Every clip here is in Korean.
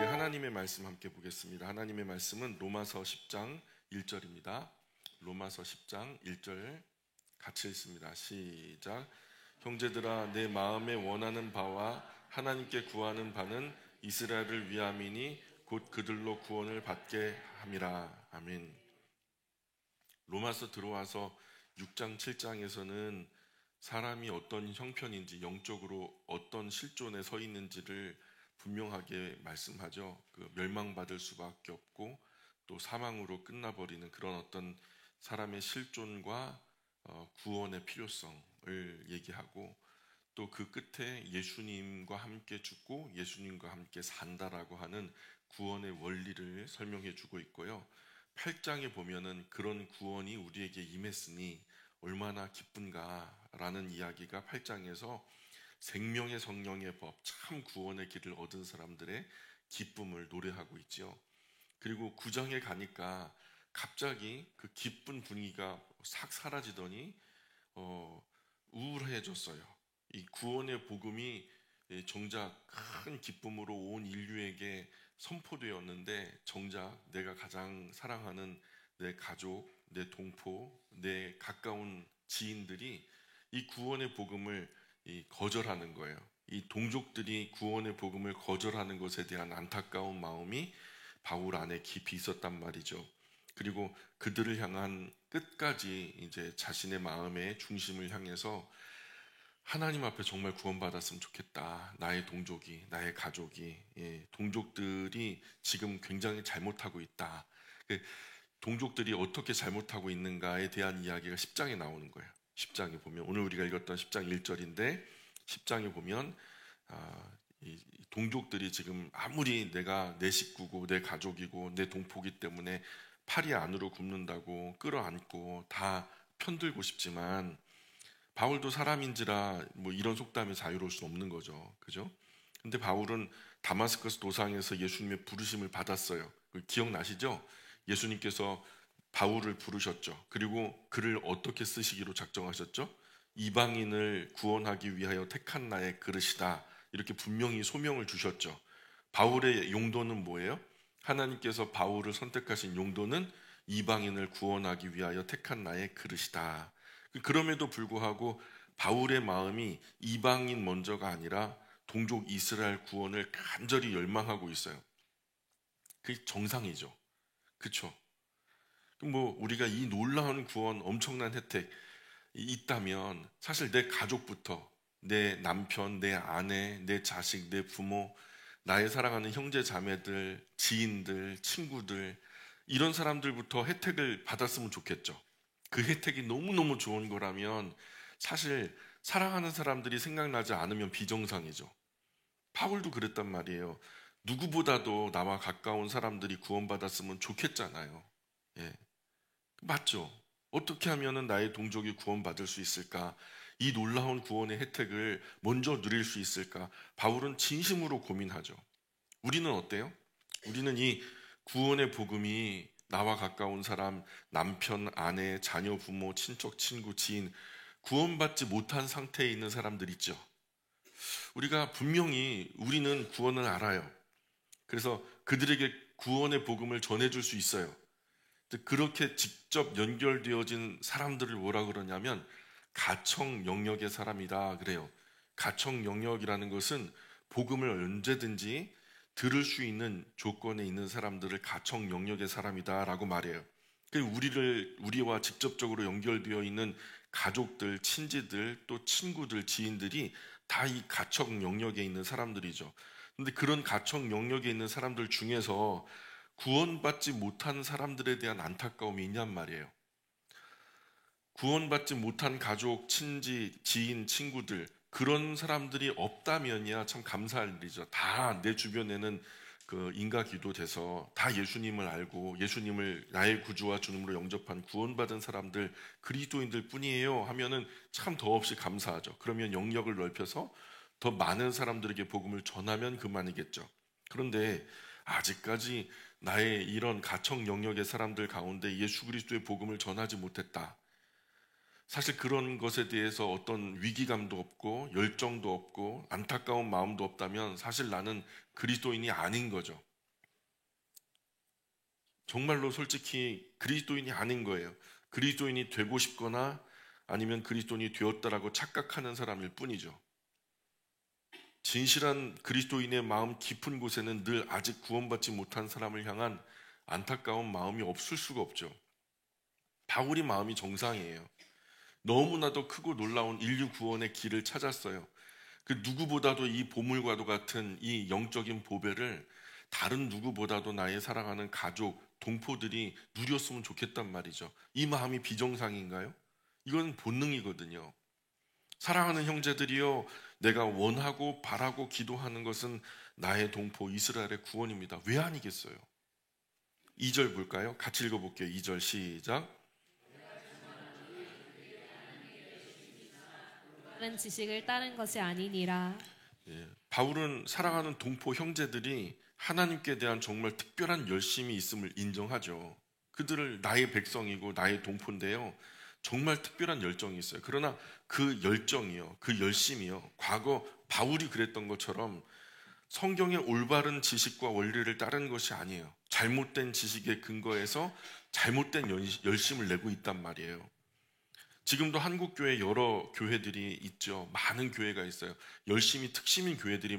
하나님의 말씀 함께 보겠습니다. 하나님의 말씀은 로마서 10장 1절입니다. 로마서 10장 1절 같이 읽습니다. 시작. 형제들아, 내 마음에 원하는 바와 하나님께 구하는 바는 이스라엘을 위함이니 곧 그들로 구원을 받게 함이라. 아멘. 로마서 들어와서 6장 7장에서는 사람이 어떤 형편인지, 영적으로 어떤 실존에 서 있는지를 분명하게 말씀하죠. 멸망받을 수밖에 없고 또 사망으로 끝나버리는 그런 어떤 사람의 실존과 구원의 필요성을 얘기하고, 또 그 끝에 예수님과 함께 죽고 예수님과 함께 산다라고 하는 구원의 원리를 설명해 주고 있고요. 8장에 보면은 그런 구원이 우리에게 임했으니 얼마나 기쁜가라는 이야기가 8장에서 생명의 성령의 법, 참 구원의 길을 얻은 사람들의 기쁨을 노래하고 있죠. 그리고 9장에 가니까 갑자기 그 기쁜 분위기가 싹 사라지더니 우울해졌어요. 이 구원의 복음이 정작 큰 기쁨으로 온 인류에게 선포되었는데, 정작 내가 가장 사랑하는 내 가족, 내 동포, 내 가까운 지인들이 이 구원의 복음을 거절하는 거예요. 이 동족들이 구원의 복음을 거절하는 것에 대한 안타까운 마음이 바울 안에 깊이 있었단 말이죠. 그리고 그들을 향한 끝까지 이제 자신의 마음의 중심을 향해서 하나님 앞에 정말 구원받았으면 좋겠다. 나의 동족이, 나의 가족이, 동족들이 지금 굉장히 잘못하고 있다. 동족들이 어떻게 잘못하고 있는가에 대한 이야기가 10장에 나오는 거예요. 10장에 보면, 오늘 우리가 읽었던 10장 1절인데 10장에 보면 이 동족들이 지금 아무리 내가 내 식구고 내 가족이고 내 동포기 때문에 팔이 안으로 굽는다고 끌어안고 다 편들고 싶지만, 바울도 사람인지라 뭐 이런 속담에 자유로울 수 없는 거죠. 그죠? 근데 바울은 다마스커스 도상에서 예수님의 부르심을 받았어요. 기억나시죠? 예수님께서 바울을 부르셨죠. 그리고 그를 어떻게 쓰시기로 작정하셨죠? 이방인을 구원하기 위하여 택한 나의 그릇이다. 이렇게 분명히 소명을 주셨죠. 바울의 용도는 뭐예요? 하나님께서 바울을 선택하신 용도는 이방인을 구원하기 위하여 택한 나의 그릇이다. 그럼에도 불구하고 바울의 마음이 이방인 먼저가 아니라 동족 이스라엘 구원을 간절히 열망하고 있어요. 그게 정상이죠. 그렇죠? 뭐 우리가 이 놀라운 구원, 엄청난 혜택이 있다면 사실 내 가족부터, 내 남편, 내 아내, 내 자식, 내 부모, 나의 사랑하는 형제 자매들, 지인들, 친구들, 이런 사람들부터 혜택을 받았으면 좋겠죠. 그 혜택이 너무너무 좋은 거라면 사실 사랑하는 사람들이 생각나지 않으면 비정상이죠. 바울도 그랬단 말이에요. 누구보다도 나와 가까운 사람들이 구원받았으면 좋겠잖아요. 예. 맞죠? 어떻게 하면 나의 동족이 구원받을 수 있을까? 이 놀라운 구원의 혜택을 먼저 누릴 수 있을까? 바울은 진심으로 고민하죠. 우리는 어때요? 우리는 이 구원의 복음이 나와 가까운 사람, 남편, 아내, 자녀, 부모, 친척, 친구, 지인, 구원받지 못한 상태에 있는 사람들 있죠. 우리가 분명히 우리는 구원을 알아요. 그래서 그들에게 구원의 복음을 전해줄 수 있어요. 그렇게 직접 연결되어진 사람들을 뭐라 그러냐면 가청 영역의 사람이다 그래요. 가청 영역이라는 것은 복음을 언제든지 들을 수 있는 조건에 있는 사람들을 가청 영역의 사람이다라고 말해요. 우리와 직접적으로 연결되어 있는 가족들, 친지들, 또 친구들, 지인들이 다 이 가청 영역에 있는 사람들이죠. 근데 그런 가청 영역에 있는 사람들 중에서 구원받지 못한 사람들에 대한 안타까움이 있냔 말이에요. 구원받지 못한 가족, 친지, 지인, 친구들, 그런 사람들이 없다면이야 참 감사할 일이죠. 다 내 주변에는 그 인가 기도돼서 다 예수님을 알고 예수님을 나의 구주와 주님으로 영접한 구원받은 사람들, 그리스도인들 뿐이에요 하면은 참 더없이 감사하죠. 그러면 영역을 넓혀서 더 많은 사람들에게 복음을 전하면 그만이겠죠. 그런데 아직까지 나의 이런 가청 영역의 사람들 가운데 예수 그리스도의 복음을 전하지 못했다. 사실 그런 것에 대해서 어떤 위기감도 없고 열정도 없고 안타까운 마음도 없다면 사실 나는 그리스도인이 아닌 거죠. 정말로 솔직히 그리스도인이 아닌 거예요. 그리스도인이 되고 싶거나 아니면 그리스도인이 되었다라고 착각하는 사람일 뿐이죠. 진실한 그리스도인의 마음 깊은 곳에는 늘 아직 구원받지 못한 사람을 향한 안타까운 마음이 없을 수가 없죠. 바울이 마음이 정상이에요. 너무나도 크고 놀라운 인류 구원의 길을 찾았어요. 그 누구보다도 이 보물과도 같은 이 영적인 보배를 다른 누구보다도 나의 사랑하는 가족, 동포들이 누렸으면 좋겠단 말이죠. 이 마음이 비정상인가요? 이건 본능이거든요. 사랑하는 형제들이여, 내가 원하고 바라고 기도하는 것은 나의 동포 이스라엘의 구원입니다. 왜 아니겠어요? 2절 볼까요? 같이 읽어볼게요. 2절 시작. 다른 지식을 따른 것이 아니니라. 바울은 사랑하는 동포 형제들이 하나님께 대한 정말 특별한 열심이 있음을 인정하죠. 그들을 나의 백성이고 나의 동포인데요, 정말 특별한 열정이 있어요. 그러나 그 열정이요, 그 열심이요, 과거 바울이 그랬던 것처럼 성경의 올바른 지식과 원리를 따르는 것이 아니에요. 잘못된 지식에 근거해서 잘못된 열심을 내고 있단 말이에요. 지금도 한국 교회 여러 교회들이 있죠. 많은 교회가 있어요. 열심히 특심인 교회들이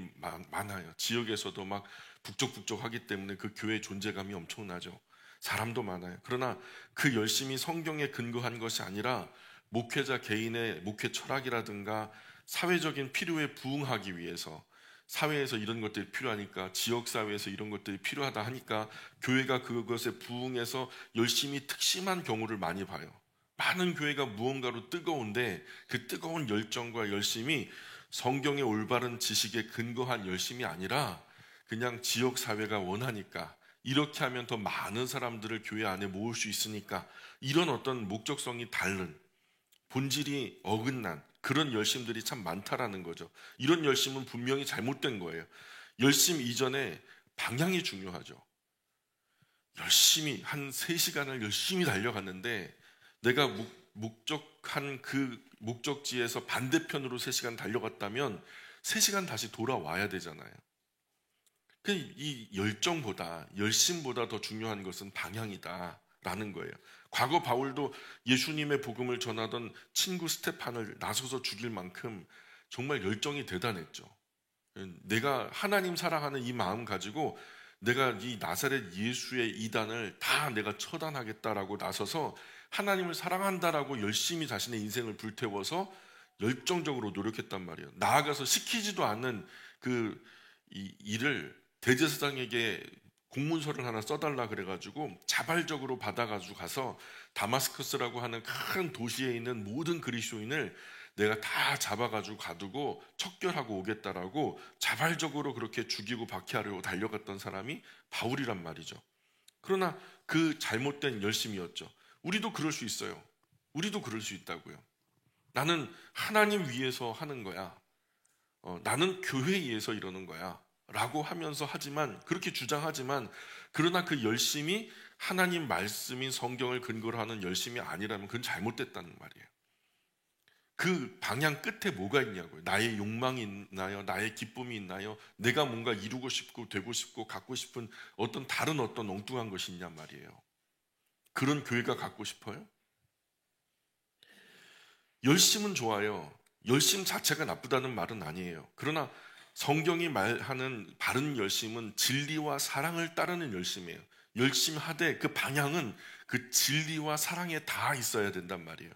많아요. 지역에서도 막 북적북적하기 때문에 그 교회 존재감이 엄청나죠. 사람도 많아요. 그러나 그 열심이 성경에 근거한 것이 아니라 목회자 개인의 목회 철학이라든가 사회적인 필요에 부응하기 위해서, 사회에서 이런 것들이 필요하니까, 지역사회에서 이런 것들이 필요하다 하니까 교회가 그것에 부응해서 열심히 특심한 경우를 많이 봐요. 많은 교회가 무언가로 뜨거운데 그 뜨거운 열정과 열심이 성경의 올바른 지식에 근거한 열심이 아니라 그냥 지역사회가 원하니까, 이렇게 하면 더 많은 사람들을 교회 안에 모을 수 있으니까, 이런 어떤 목적성이 다른, 본질이 어긋난 그런 열심들이 참 많다라는 거죠. 이런 열심은 분명히 잘못된 거예요. 열심 이전에 방향이 중요하죠. 열심히 한 3시간을 열심히 달려갔는데 내가 목적한 그 목적지에서 반대편으로 3시간 달려갔다면 3시간 다시 돌아와야 되잖아요. 이 열정보다, 열심보다 더 중요한 것은 방향이다라는 거예요. 과거 바울도 예수님의 복음을 전하던 친구 스테판을 나서서 죽일 만큼 정말 열정이 대단했죠. 내가 하나님 사랑하는 이 마음 가지고 내가 이 나사렛 예수의 이단을 다 내가 처단하겠다라고 나서서 하나님을 사랑한다라고 열심히 자신의 인생을 불태워서 열정적으로 노력했단 말이에요. 나아가서 시키지도 않는 그 일을 대제사장에게 공문서를 하나 써달라 그래가지고 자발적으로 받아가지고 가서 다마스커스라고 하는 큰 도시에 있는 모든 그리스도인을 내가 다 잡아가지고 가두고 척결하고 오겠다라고 자발적으로 그렇게 죽이고 박해하려고 달려갔던 사람이 바울이란 말이죠. 그러나 그 잘못된 열심이었죠. 우리도 그럴 수 있어요. 우리도 그럴 수 있다고요. 나는 하나님 위해서 하는 거야. 나는 교회에 의해서 이러는 거야 라고 하면서 하지만, 그렇게 주장하지만, 그러나 그 열심이 하나님 말씀인 성경을 근거로 하는 열심이 아니라면 그건 잘못됐다는 말이에요. 그 방향 끝에 뭐가 있냐고요. 나의 욕망이 있나요? 나의 기쁨이 있나요? 내가 뭔가 이루고 싶고 되고 싶고 갖고 싶은 어떤 다른 어떤 엉뚱한 것이 있냔 말이에요. 그런 교회가 갖고 싶어요? 열심은 좋아요. 열심 자체가 나쁘다는 말은 아니에요. 그러나 성경이 말하는 바른 열심은 진리와 사랑을 따르는 열심이에요. 열심하되 그 방향은 그 진리와 사랑에 다 있어야 된단 말이에요.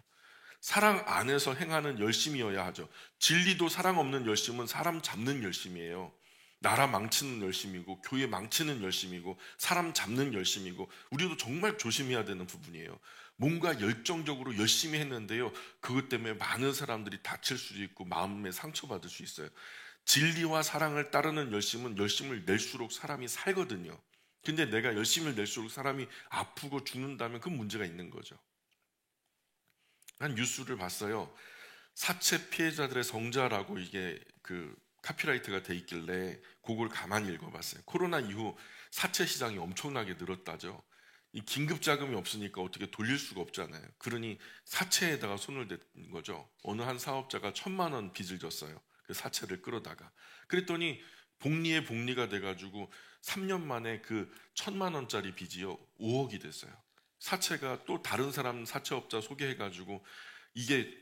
사랑 안에서 행하는 열심이어야 하죠. 진리도 사랑 없는 열심은 사람 잡는 열심이에요. 나라 망치는 열심이고, 교회 망치는 열심이고, 사람 잡는 열심이고, 우리도 정말 조심해야 되는 부분이에요. 뭔가 열정적으로 열심히 했는데요, 그것 때문에 많은 사람들이 다칠 수도 있고 마음에 상처받을 수 있어요. 진리와 사랑을 따르는 열심은 열심을 낼수록 사람이 살거든요. 근데 내가 열심을 낼수록 사람이 아프고 죽는다면 그 문제가 있는 거죠. 한 뉴스를 봤어요. 사체 피해자들의 성자라고 이게 그 카피라이트가 돼 있길래 그걸 가만히 읽어봤어요. 코로나 이후 사채 시장이 엄청나게 늘었다죠. 이 긴급 자금이 없으니까 어떻게 돌릴 수가 없잖아요. 그러니 사채에다가 손을 댄 거죠. 어느 한 사업자가 1,000만 원 빚을 졌어요. 그 사채를 끌어다가. 그랬더니 복리에 복리가 돼가지고 3년 만에 그 1,000만 원짜리 빚이요 5억이 됐어요. 사채가 또 다른 사람 사채업자 소개해가지고 이게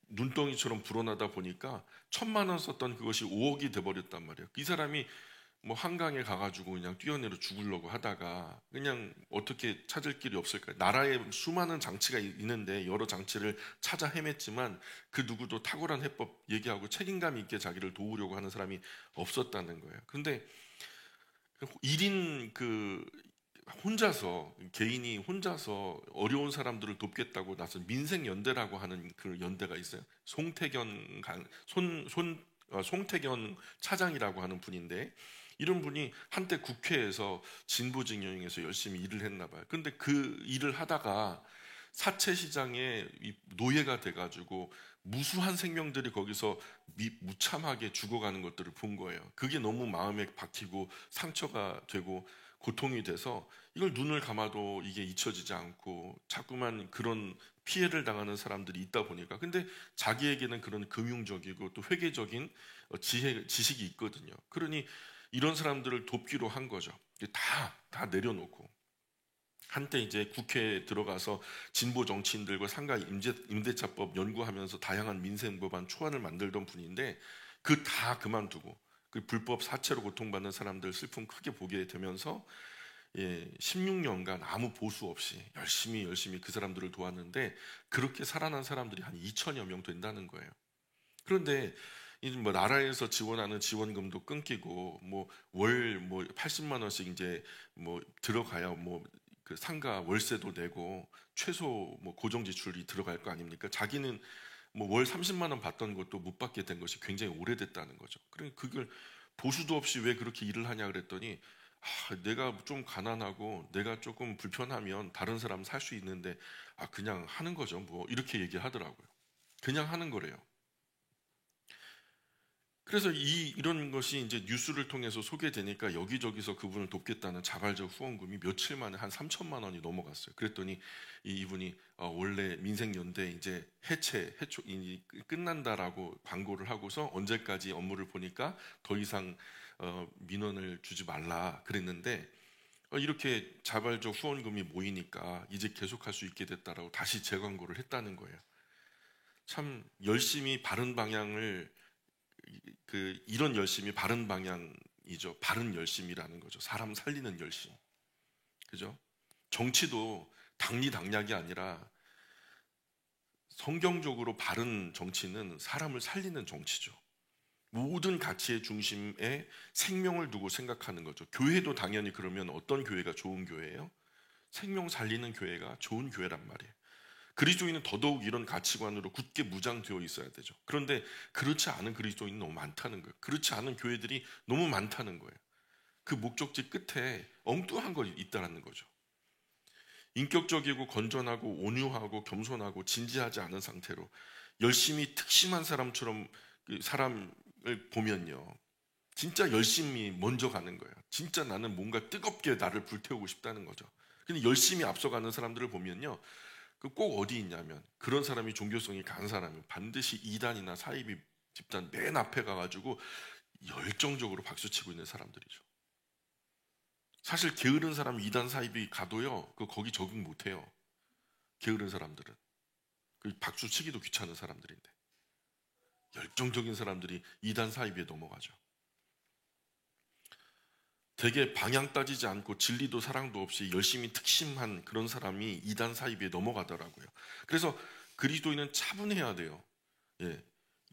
눈덩이처럼 불어나다 보니까 1,000만 원 썼던 그것이 5억이 돼버렸단 말이에요. 이 사람이 뭐 한강에 가가지고 그냥 뛰어내려 죽으려고 하다가 그냥 어떻게 찾을 길이 없을까요? 나라에 수많은 장치가 있는데 여러 장치를 찾아 헤맸지만 그 누구도 탁월한 해법 얘기하고 책임감 있게 자기를 도우려고 하는 사람이 없었다는 거예요. 근데 1인 혼자서 개인이 혼자서 어려운 사람들을 돕겠다고 나서 민생연대라고 하는 그 연대가 있어요. 송태견 차장이라고 하는 분인데 이런 분이 한때 국회에서 진보진영에서 열심히 일을 했나 봐요. 근데 그 일을 하다가 사채 시장에 노예가 돼가지고 무수한 생명들이 거기서 무참하게 죽어가는 것들을 본 거예요. 그게 너무 마음에 박히고 상처가 되고 고통이 돼서 이걸 눈을 감아도 이게 잊혀지지 않고 자꾸만 그런 피해를 당하는 사람들이 있다 보니까 근데 자기에게는 그런 금융적이고 또 회계적인 지식이 있거든요. 그러니 이런 사람들을 돕기로 한 거죠. 다 내려놓고 한때 이제 국회에 들어가서 진보 정치인들과 상가 임대차법 연구하면서 다양한 민생 법안 초안을 만들던 분인데 그 다 그만두고 그 불법 사채로 고통받는 사람들 슬픔 크게 보게 되면서 16년간 아무 보수 없이 열심히 그 사람들을 도왔는데 그렇게 살아난 사람들이 한 2천여 명 된다는 거예요. 그런데 뭐 나라에서 지원하는 지원금도 끊기고 월 80만 원씩 이제 들어가야 그 상가 월세도 내고 최소 고정 지출이 들어갈 거 아닙니까? 자기는 월 30만 원 받던 것도 못 받게 된 것이 굉장히 오래됐다는 거죠. 그러니까 그걸 보수도 없이 왜 그렇게 일을 하냐 그랬더니 내가 좀 가난하고 내가 조금 불편하면 다른 사람 살 수 있는데 그냥 하는 거죠. 이렇게 얘기하더라고요. 그냥 하는 거래요. 그래서 이런 것이 이제 뉴스를 통해서 소개되니까 여기저기서 그분을 돕겠다는 자발적 후원금이 며칠 만에 한 3천만 원이 넘어갔어요. 그랬더니 이분이 원래 민생연대 이제 해체 끝난다라고 광고를 하고서 언제까지 업무를 보니까 더 이상 민원을 주지 말라 그랬는데 이렇게 자발적 후원금이 모이니까 이제 계속할 수 있게 됐다라고 다시 재광고를 했다는 거예요. 참 열심히 바른 방향을 이런 열심이 바른 방향이죠. 바른 열심이라는 거죠. 사람 살리는 열심. 그죠? 정치도 당리당략이 아니라 성경적으로 바른 정치는 사람을 살리는 정치죠. 모든 가치의 중심에 생명을 두고 생각하는 거죠. 교회도 당연히 그러면 어떤 교회가 좋은 교회예요? 생명 살리는 교회가 좋은 교회란 말이에요. 그리스도인은 더더욱 이런 가치관으로 굳게 무장되어 있어야 되죠. 그런데 그렇지 않은 그리스도인이 너무 많다는 거예요. 그렇지 않은 교회들이 너무 많다는 거예요. 그 목적지 끝에 엉뚱한 것이 있다는 거죠. 인격적이고 건전하고 온유하고 겸손하고 진지하지 않은 상태로 열심히 특심한 사람처럼 사람을 보면요. 진짜 열심히 먼저 가는 거예요. 진짜 나는 뭔가 뜨겁게 나를 불태우고 싶다는 거죠. 근데 열심히 앞서가는 사람들을 보면요. 꼭 어디 있냐면 그런 사람이 종교성이 강한 사람은 반드시 이단이나 사이비 집단 맨 앞에 가가지고 열정적으로 박수치고 있는 사람들이죠. 사실 게으른 사람 이단 사이비 가도요 거기 적응 못해요. 게으른 사람들은 박수치기도 귀찮은 사람들인데 열정적인 사람들이 이단 사이비에 넘어가죠. 되게 방향 따지지 않고 진리도 사랑도 없이 열심히 특심한 그런 사람이 이단 사이비에 넘어가더라고요. 그래서 그리스도인은 차분해야 돼요.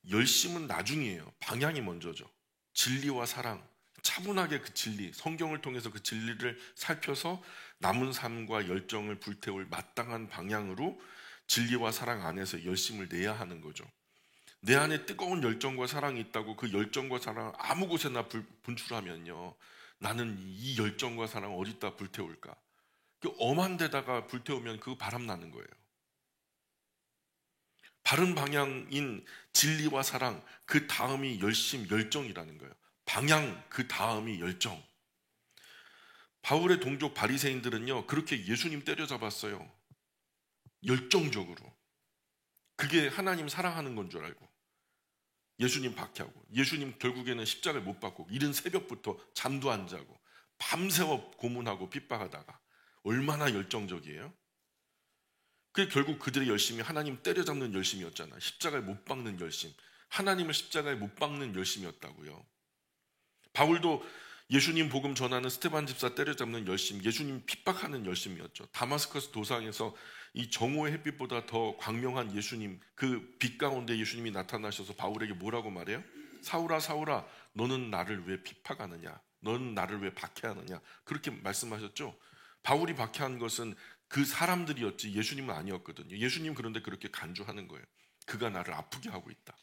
열심은 나중이에요. 방향이 먼저죠. 진리와 사랑, 차분하게 그 진리, 성경을 통해서 그 진리를 살펴서 남은 삶과 열정을 불태울 마땅한 방향으로 진리와 사랑 안에서 열심을 내야 하는 거죠. 내 안에 뜨거운 열정과 사랑이 있다고 그 열정과 사랑을 아무 곳에나 분출하면요. 나는 이 열정과 사랑을 어디다 불태울까? 그 엄한 데다가 불태우면 그거 바람 나는 거예요. 바른 방향인 진리와 사랑, 그 다음이 열심, 열정이라는 거예요. 방향, 그 다음이 열정. 바울의 동족 바리새인들은요, 그렇게 예수님 때려잡았어요. 열정적으로. 그게 하나님 사랑하는 건 줄 알고. 예수님 박해하고, 예수님 결국에는 십자가를 못 박고, 이른 새벽부터 잠도 안 자고, 밤새워 고문하고 핍박하다가 얼마나 열정적이에요? 그게 결국 그들의 열심이 하나님 때려잡는 열심이었잖아요. 십자가에 못 박는 열심. 하나님을 십자가에 못 박는 열심이었다고요. 바울도 예수님 복음 전하는 스데반 집사 때려잡는 열심, 예수님 핍박하는 열심이었죠. 다마스커스 도상에서 이 정오의 햇빛보다 더 광명한 예수님, 그 빛 가운데 예수님이 나타나셔서 바울에게 뭐라고 말해요? 사울아 사울아, 너는 나를 왜 핍박하느냐? 너는 나를 왜 박해하느냐? 그렇게 말씀하셨죠. 바울이 박해한 것은 그 사람들이었지 예수님은 아니었거든요. 예수님 그런데 그렇게 간주하는 거예요. 그가 나를 아프게 하고 있다.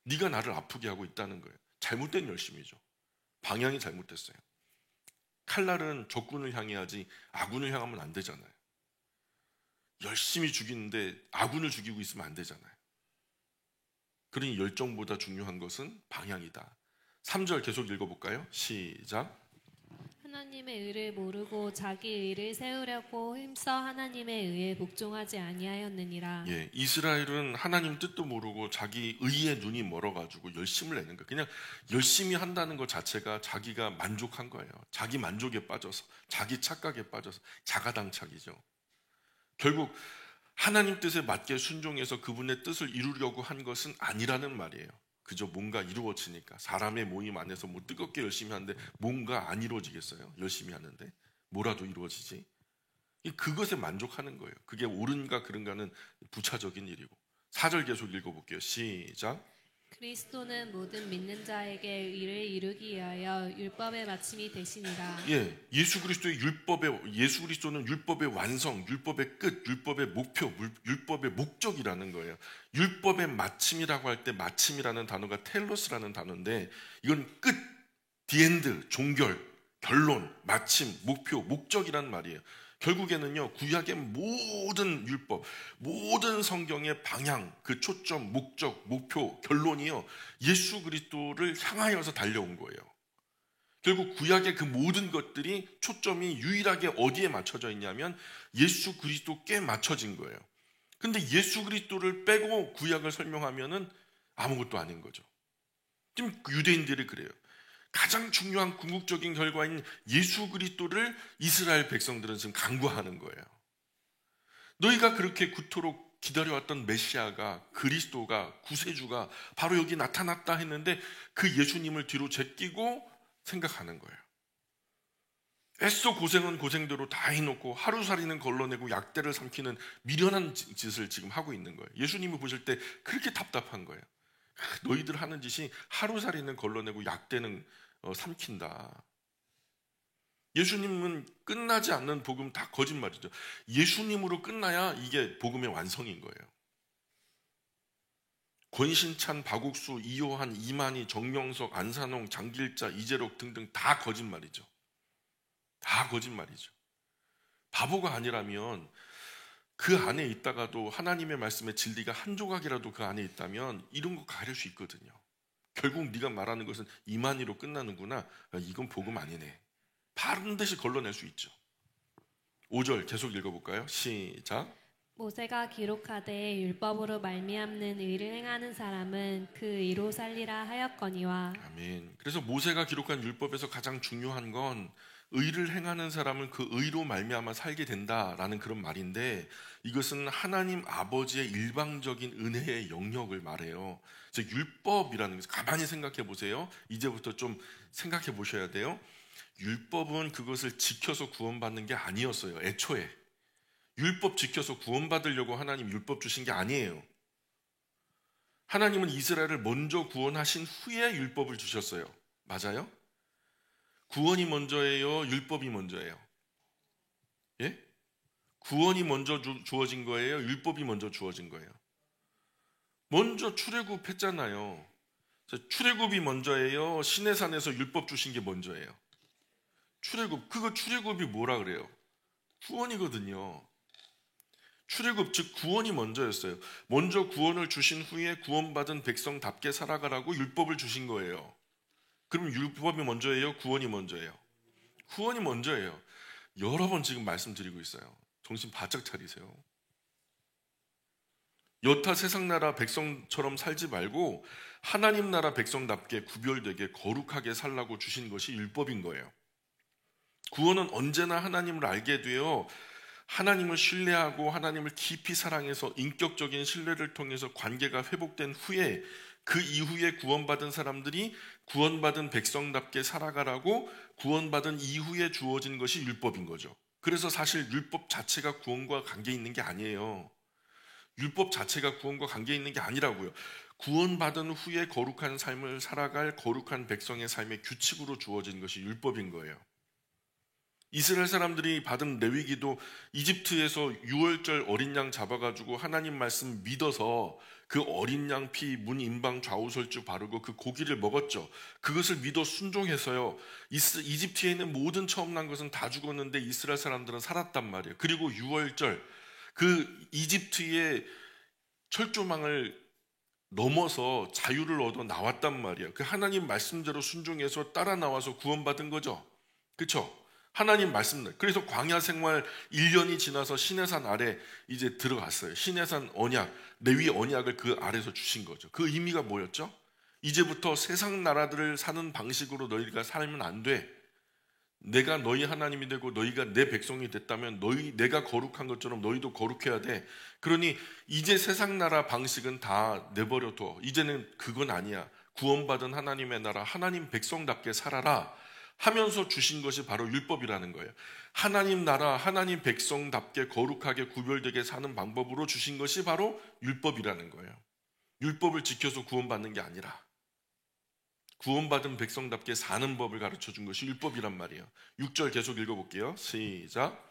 네가 나를 아프게 하고 있다는 거예요. 잘못된 열심이죠. 방향이 잘못됐어요. 칼날은 적군을 향해야지 아군을 향하면 안 되잖아요. 열심히 죽이는데 아군을 죽이고 있으면 안 되잖아요. 그러니 열정보다 중요한 것은 방향이다. 3절 계속 읽어볼까요? 시작. 하나님의 의를 모르고 자기 의를 세우려고 힘써 하나님의 의에 복종하지 아니하였느니라. 예, 이스라엘은 하나님 뜻도 모르고 자기 의에 눈이 멀어가지고 열심을 내는 거예요. 그냥 열심히 한다는 것 자체가 자기가 만족한 거예요. 자기 만족에 빠져서, 자기 착각에 빠져서 자가당착이죠. 결국 하나님 뜻에 맞게 순종해서 그분의 뜻을 이루려고 한 것은 아니라는 말이에요. 그저 뭔가 이루어지니까. 사람의 모임 안에서 뭐 뜨겁게 열심히 하는데 뭔가 안 이루어지겠어요? 열심히 하는데 뭐라도 이루어지지. 그것에 만족하는 거예요. 그게 옳은가 그른가는 부차적인 일이고. 4절 계속 읽어볼게요. 시작. 그리스도는 모든 믿는 자에게 의를 이루기 위하여 율법의 마침이 되시니라. 예, 예수 그리스도는 율법의 완성, 율법의 끝, 율법의 목표, 율법의 목적이라는 거예요. 율법의 마침이라고 할 때 마침이라는 단어가 텔로스라는 단어인데 이건 끝, 디엔드, 종결, 결론, 마침, 목표, 목적이란 말이에요. 결국에는요, 구약의 모든 율법, 모든 성경의 방향, 그 초점, 목적, 목표, 결론이요, 예수 그리스도를 향하여서 달려온 거예요. 결국 구약의 그 모든 것들이 초점이 유일하게 어디에 맞춰져 있냐면 예수 그리스도께 맞춰진 거예요. 근데 예수 그리스도를 빼고 구약을 설명하면은 아무것도 아닌 거죠. 지금 유대인들이 그래요. 가장 중요한 궁극적인 결과인 예수 그리스도를 이스라엘 백성들은 지금 간구하는 거예요. 너희가 그렇게 그토록 기다려왔던 메시아가, 그리스도가, 구세주가 바로 여기 나타났다 했는데 그 예수님을 뒤로 제끼고 생각하는 거예요. 애써 고생은 고생대로 다 해놓고 하루살이는 걸러내고 약대를 삼키는 미련한 짓을 지금 하고 있는 거예요. 예수님이 보실 때 그렇게 답답한 거예요. 너희들 하는 짓이 하루살이는 걸러내고 약대는 삼킨다. 예수님은 끝나지 않는 복음 다 거짓말이죠. 예수님으로 끝나야 이게 복음의 완성인 거예요. 권신찬, 박옥수, 이호한, 이만희, 정명석, 안산홍, 장길자, 이재록 등등 다 거짓말이죠. 다 거짓말이죠. 바보가 아니라면 그 안에 있다가도 하나님의 말씀의 진리가 한 조각이라도 그 안에 있다면 이런 거 가릴 수 있거든요. 결국 네가 말하는 것은 이만희로 끝나는구나. 이건 복음 아니네. 반드시 걸러낼 수 있죠. 5절 계속 읽어볼까요? 시작. 모세가 기록하되 율법으로 말미암는 의를 행하는 사람은 그 의로 살리라 하였거니와. 아멘. 그래서 모세가 기록한 율법에서 가장 중요한 건 의를 행하는 사람은 그 의로 말미암아 살게 된다라는 그런 말인데 이것은 하나님 아버지의 일방적인 은혜의 영역을 말해요. 그래서 율법이라는 것을 가만히 생각해 보세요. 이제부터 좀 생각해 보셔야 돼요. 율법은 그것을 지켜서 구원받는 게 아니었어요. 애초에 율법 지켜서 구원받으려고 하나님 율법 주신 게 아니에요. 하나님은 이스라엘을 먼저 구원하신 후에 율법을 주셨어요. 맞아요? 구원이 먼저예요? 율법이 먼저예요? 예? 구원이 먼저 주어진 거예요? 율법이 먼저 주어진 거예요? 먼저 출애굽 했잖아요. 출애굽이 먼저예요? 시내산에서 율법 주신 게 먼저예요? 출애굽. 그거 출애굽이 뭐라 그래요? 구원이거든요. 출애굽 즉 구원이 먼저였어요. 먼저 구원을 주신 후에 구원받은 백성답게 살아가라고 율법을 주신 거예요. 그럼 율법이 먼저예요? 구원이 먼저예요? 구원이 먼저예요. 여러 번 지금 말씀드리고 있어요. 정신 바짝 차리세요. 여타 세상 나라 백성처럼 살지 말고 하나님 나라 백성답게 구별되게 거룩하게 살라고 주신 것이 율법인 거예요. 구원은 언제나 하나님을 알게 되어 하나님을 신뢰하고 하나님을 깊이 사랑해서 인격적인 신뢰를 통해서 관계가 회복된 후에 그 이후에 구원받은 사람들이 구원받은 백성답게 살아가라고 구원받은 이후에 주어진 것이 율법인 거죠. 그래서 사실 율법 자체가 구원과 관계 있는 게 아니에요. 율법 자체가 구원과 관계 있는 게 아니라고요. 구원받은 후에 거룩한 삶을 살아갈 거룩한 백성의 삶의 규칙으로 주어진 것이 율법인 거예요. 이스라엘 사람들이 받은 레위기도 이집트에서 유월절 어린 양 잡아가지고 하나님 말씀 믿어서 그 어린 양 피 문 임방 좌우설주 바르고 그 고기를 먹었죠. 그것을 믿어 순종해서요. 이집트에 있는 모든 처음 난 것은 다 죽었는데 이스라엘 사람들은 살았단 말이에요. 그리고 유월절 그 이집트의 철조망을 넘어서 자유를 얻어 나왔단 말이에요. 그 하나님 말씀대로 순종해서 따라 나와서 구원받은 거죠. 그렇죠? 하나님 말씀. 그래서 광야 생활 1년이 지나서 시내산 아래 이제 들어갔어요. 시내산 언약, 레위 언약을 그 아래서 주신 거죠. 그 의미가 뭐였죠? 이제부터 세상 나라들을 사는 방식으로 너희가 살면 안 돼. 내가 너희 하나님이 되고 너희가 내 백성이 됐다면 내가 거룩한 것처럼 너희도 거룩해야 돼. 그러니 이제 세상 나라 방식은 다 내버려둬. 이제는 그건 아니야. 구원받은 하나님의 나라, 하나님 백성답게 살아라 하면서 주신 것이 바로 율법이라는 거예요. 하나님 나라, 하나님 백성답게 거룩하게 구별되게 사는 방법으로 주신 것이 바로 율법이라는 거예요. 율법을 지켜서 구원받는 게 아니라 구원받은 백성답게 사는 법을 가르쳐 준 것이 율법이란 말이에요. 6절 계속 읽어볼게요. 시작.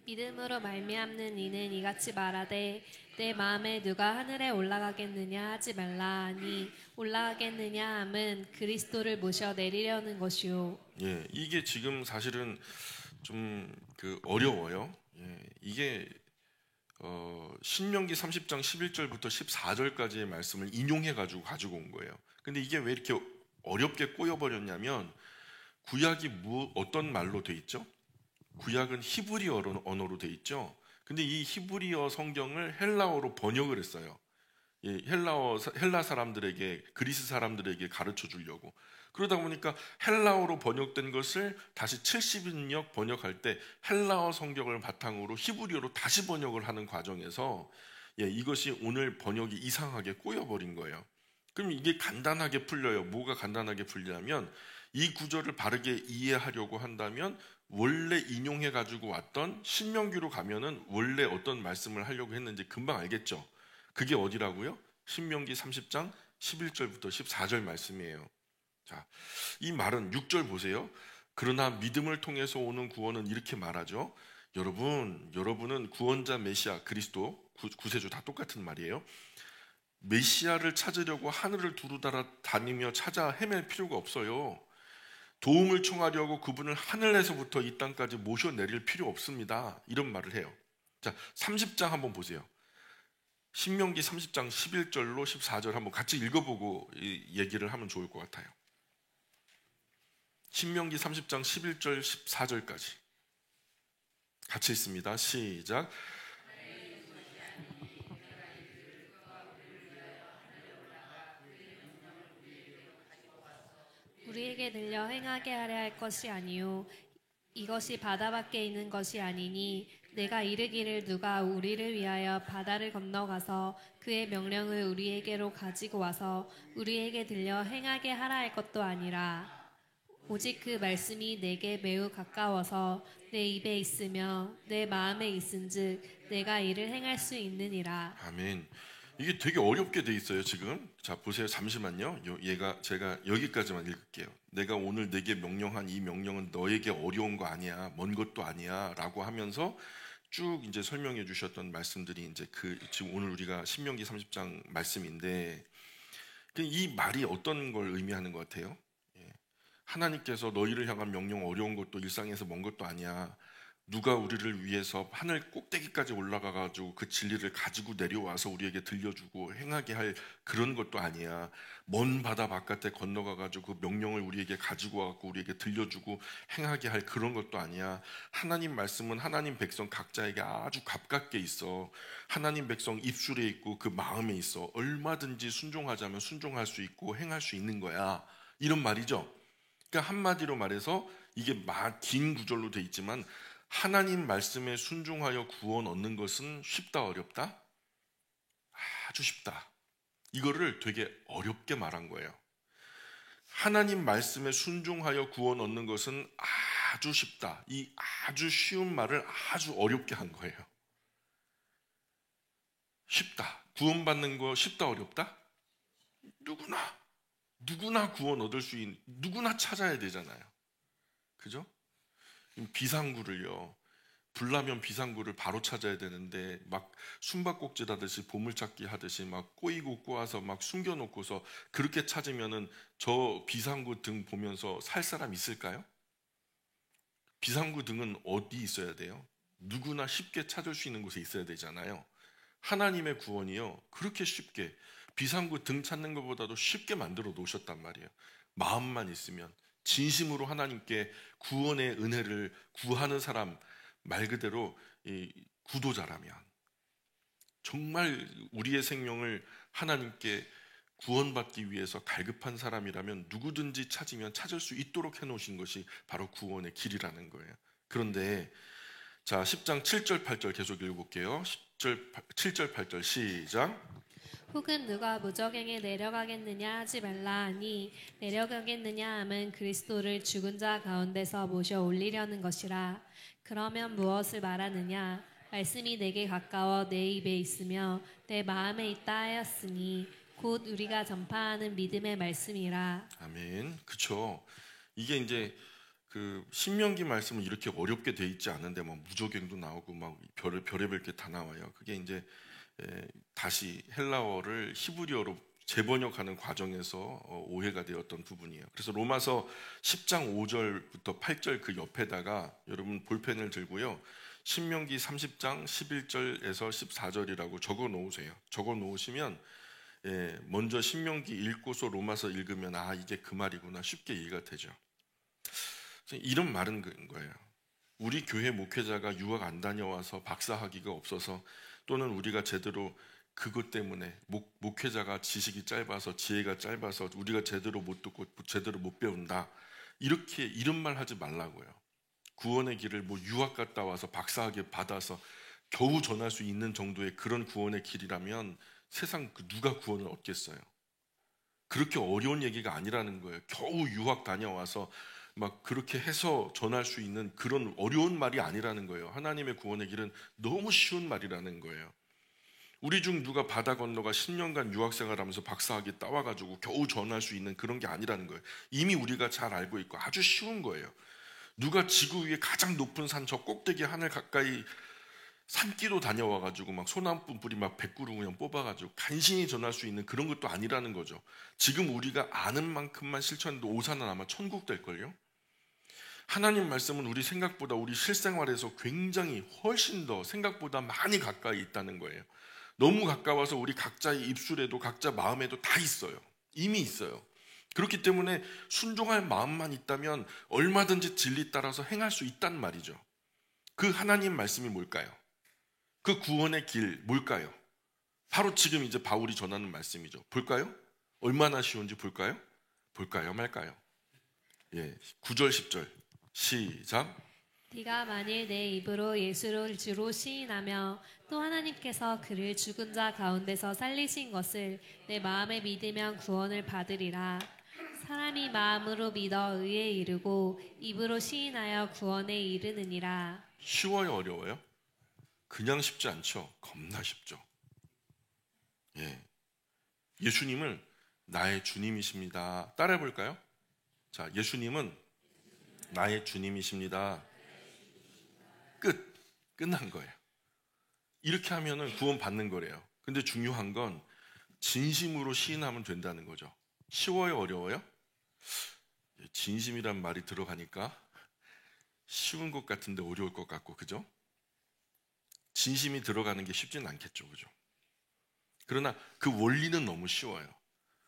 믿음으로 말미암는 이는 이같이 말하되 내 마음에 누가 하늘에 올라가겠느냐 하지 말라 하니 올라가겠느냐 함은 그리스도를 모셔 내리려는 것이요. 예, 이게 지금 사실은 좀 어려워요. 예, 이게 신명기 30장 11절부터 14절까지의 말씀을 인용해 가지고 온 거예요. 근데 이게 왜 이렇게 어렵게 꼬여버렸냐면 구약이 어떤 말로 돼 있죠? 구약은 히브리어 언어로 돼 있죠. 근데 이 히브리어 성경을 헬라어로 번역을 했어요. 예, 헬라 사람들에게 그리스 사람들에게 가르쳐 주려고. 그러다 보니까 헬라어로 번역된 것을 다시 70인역 번역할 때 헬라어 성경을 바탕으로 히브리어로 다시 번역을 하는 과정에서 이것이 오늘 번역이 이상하게 꼬여버린 거예요. 그럼 이게 간단하게 풀려요. 뭐가 간단하게 풀리냐면 이 구절을 바르게 이해하려고 한다면 원래 인용해 가지고 왔던 신명기로 가면은 원래 어떤 말씀을 하려고 했는지 금방 알겠죠. 그게 어디라고요? 신명기 30장 11절부터 14절 말씀이에요. 자, 이 말은 6절 보세요. 그러나 믿음을 통해서 오는 구원은 이렇게 말하죠. 여러분은 구원자 메시아 그리스도 구세주 다 똑같은 말이에요. 메시아를 찾으려고 하늘을 두루 다니며 찾아 헤맬 필요가 없어요. 도움을 청하려고 그분을 하늘에서부터 이 땅까지 모셔내릴 필요 없습니다. 이런 말을 해요. 자, 30장 한번 보세요. 신명기 30장 11절로 14절 한번 같이 읽어보고 이 얘기를 하면 좋을 것 같아요. 신명기 30장 11절 14절까지 같이 읽습니다. 시작. 우리에게 들려 행하게 하려 할 것이 아니요 이것이 바다 밖에 있는 것이 아니니 내가 이르기를 누가 우리를 위하여 바다를 건너가서 그의 명령을 우리에게로 가지고 와서 우리에게 들려 행하게 하라 할 것도 아니라 오직 그 말씀이 내게 매우 가까워서 내 입에 있으며 내 마음에 있은즉 내가 이를 행할 수 있느니라. 아멘. 이게 되게 어렵게 돼 있어요 지금. 자 보세요. 잠시만요. 제가 여기까지만 읽을게요. 내가 오늘 내게 명령한 이 명령은 너에게 어려운 거 아니야, 먼 것도 아니야 라고 하면서 쭉 이제 설명해 주셨던 말씀들이 이제 지금 오늘 우리가 신명기 30장 말씀인데 이 말이 어떤 걸 의미하는 것 같아요? 하나님께서 너희를 향한 명령 어려운 것도 일상에서 먼 것도 아니야. 누가 우리를 위해서 하늘 꼭대기까지 올라가가지고 그 진리를 가지고 내려와서 우리에게 들려주고 행하게 할 그런 것도 아니야. 먼 바다 바깥에 건너가가지고 그 명령을 우리에게 가지고 와갖고 우리에게 들려주고 행하게 할 그런 것도 아니야. 하나님 말씀은 하나님 백성 각자에게 아주 가깝게 있어. 하나님 백성 입술에 있고 그 마음에 있어. 얼마든지 순종하자면 순종할 수 있고 행할 수 있는 거야. 이런 말이죠. 그러니까 한마디로 말해서 이게 긴 구절로 돼 있지만 하나님 말씀에 순종하여 구원 얻는 것은 쉽다 어렵다? 아주 쉽다. 이거를 되게 어렵게 말한 거예요. 하나님 말씀에 순종하여 구원 얻는 것은 아주 쉽다. 이 아주 쉬운 말을 아주 어렵게 한 거예요. 쉽다. 구원받는 거 쉽다 어렵다? 누구나 구원 얻을 수 있는, 누구나 찾아야 되잖아요. 그죠? 비상구를요, 불나면 비상구를 바로 찾아야 되는데 막 숨바꼭질 하듯이 보물찾기 하듯이 막 꼬이고 꼬아서 막 숨겨놓고서 그렇게 찾으면은 저 비상구 등 보면서 살 사람 있을까요? 비상구 등은 어디 있어야 돼요? 누구나 쉽게 찾을 수 있는 곳에 있어야 되잖아요. 하나님의 구원이요, 그렇게 쉽게 비상구 등 찾는 것보다도 쉽게 만들어 놓으셨단 말이에요. 마음만 있으면, 진심으로 하나님께 구원의 은혜를 구하는 사람, 말 그대로 이 구도자라면, 정말 우리의 생명을 하나님께 구원받기 위해서 갈급한 사람이라면 누구든지 찾으면 찾을 수 있도록 해놓으신 것이 바로 구원의 길이라는 거예요. 그런데 자, 10장 7절 8절 계속 읽어볼게요. 7절 8절 시작. 혹은 누가 무적행에 내려가겠느냐 하지 말라 하니 내려가겠느냐 함은 그리스도를 죽은 자 가운데서 모셔 올리려는 것이라. 그러면 무엇을 말하느냐? 말씀이 내게 가까워 내 입에 있으며 내 마음에 있다 하였으니 곧 우리가 전파하는 믿음의 말씀이라. 아멘. 그쵸. 이게 이제 그 신명기 말씀은 이렇게 어렵게 돼 있지 않은데 막 무적행도 나오고 막 별의별 게 다 나와요. 그게 이제 다시 헬라어를 히브리어로 재번역하는 과정에서 오해가 되었던 부분이에요. 그래서 로마서 10장 5절부터 8절 그 옆에다가 여러분 볼펜을 들고요, 신명기 30장 11절에서 14절이라고 적어 놓으세요. 적어 놓으시면 먼저 신명기 읽고서 로마서 읽으면 아, 이게 그 말이구나 쉽게 이해가 되죠. 이런 말은 거예요. 우리 교회 목회자가 유학 안 다녀와서 박사학위가 없어서, 또는 우리가 제대로 그것 때문에 목회자가 지식이 짧아서 지혜가 짧아서 우리가 제대로 못 듣고 제대로 못 배운다, 이렇게 이런 말 하지 말라고요. 구원의 길을 뭐 유학 갔다 와서 박사학위 받아서 겨우 전할 수 있는 정도의 그런 구원의 길이라면 세상 누가 구원을 얻겠어요? 그렇게 어려운 얘기가 아니라는 거예요. 겨우 유학 다녀와서 막 그렇게 해서 전할 수 있는 그런 어려운 말이 아니라는 거예요. 하나님의 구원의 길은 너무 쉬운 말이라는 거예요. 우리 중 누가 바다 건너가 10년간 유학생활하면서 박사학위 따와가지고 겨우 전할 수 있는 그런 게 아니라는 거예요. 이미 우리가 잘 알고 있고 아주 쉬운 거예요. 누가 지구 위에 가장 높은 산 저 꼭대기 하늘 가까이 산기도 다녀와가지고 막 소나무 뿌리 막 100그루 그냥 뽑아가지고 간신히 전할 수 있는 그런 것도 아니라는 거죠. 지금 우리가 아는 만큼만 실천해도 오산은 아마 천국 될걸요. 하나님 말씀은 우리 생각보다, 우리 실생활에서 굉장히 훨씬 더 생각보다 많이 가까이 있다는 거예요. 너무 가까워서 우리 각자의 입술에도 각자 마음에도 다 있어요. 이미 있어요. 그렇기 때문에 순종할 마음만 있다면 얼마든지 진리 따라서 행할 수 있단 말이죠. 그 하나님 말씀이 뭘까요? 그 구원의 길 뭘까요? 바로 지금 이제 바울이 전하는 말씀이죠. 볼까요? 얼마나 쉬운지 볼까요? 볼까요 말까요? 9절 10절 시작. 네가 만일 내 입으로 예수를 주로 시인하며 또 하나님께서 그를 죽은 자 가운데서 살리신 것을 내 마음에 믿으면 구원을 받으리라. 사람이 마음으로 믿어 의에 이르고 입으로 시인하여 구원에 이르느니라. 쉬워요 어려워요? 그냥 쉽지 않죠. 겁나 쉽죠. 예수님을 나의 주님이십니다. 따라해 볼까요? 자, 예수님은 나의 주님이십니다. 끝난 거예요. 이렇게 하면은 구원 받는 거래요. 근데 중요한 건 진심으로 시인하면 된다는 거죠. 쉬워요 어려워요? 진심이란 말이 들어가니까 쉬운 것 같은데 어려울 것 같고, 그죠? 진심이 들어가는 게 쉽지는 않겠죠, 그죠? 그러나 그 원리는 너무 쉬워요.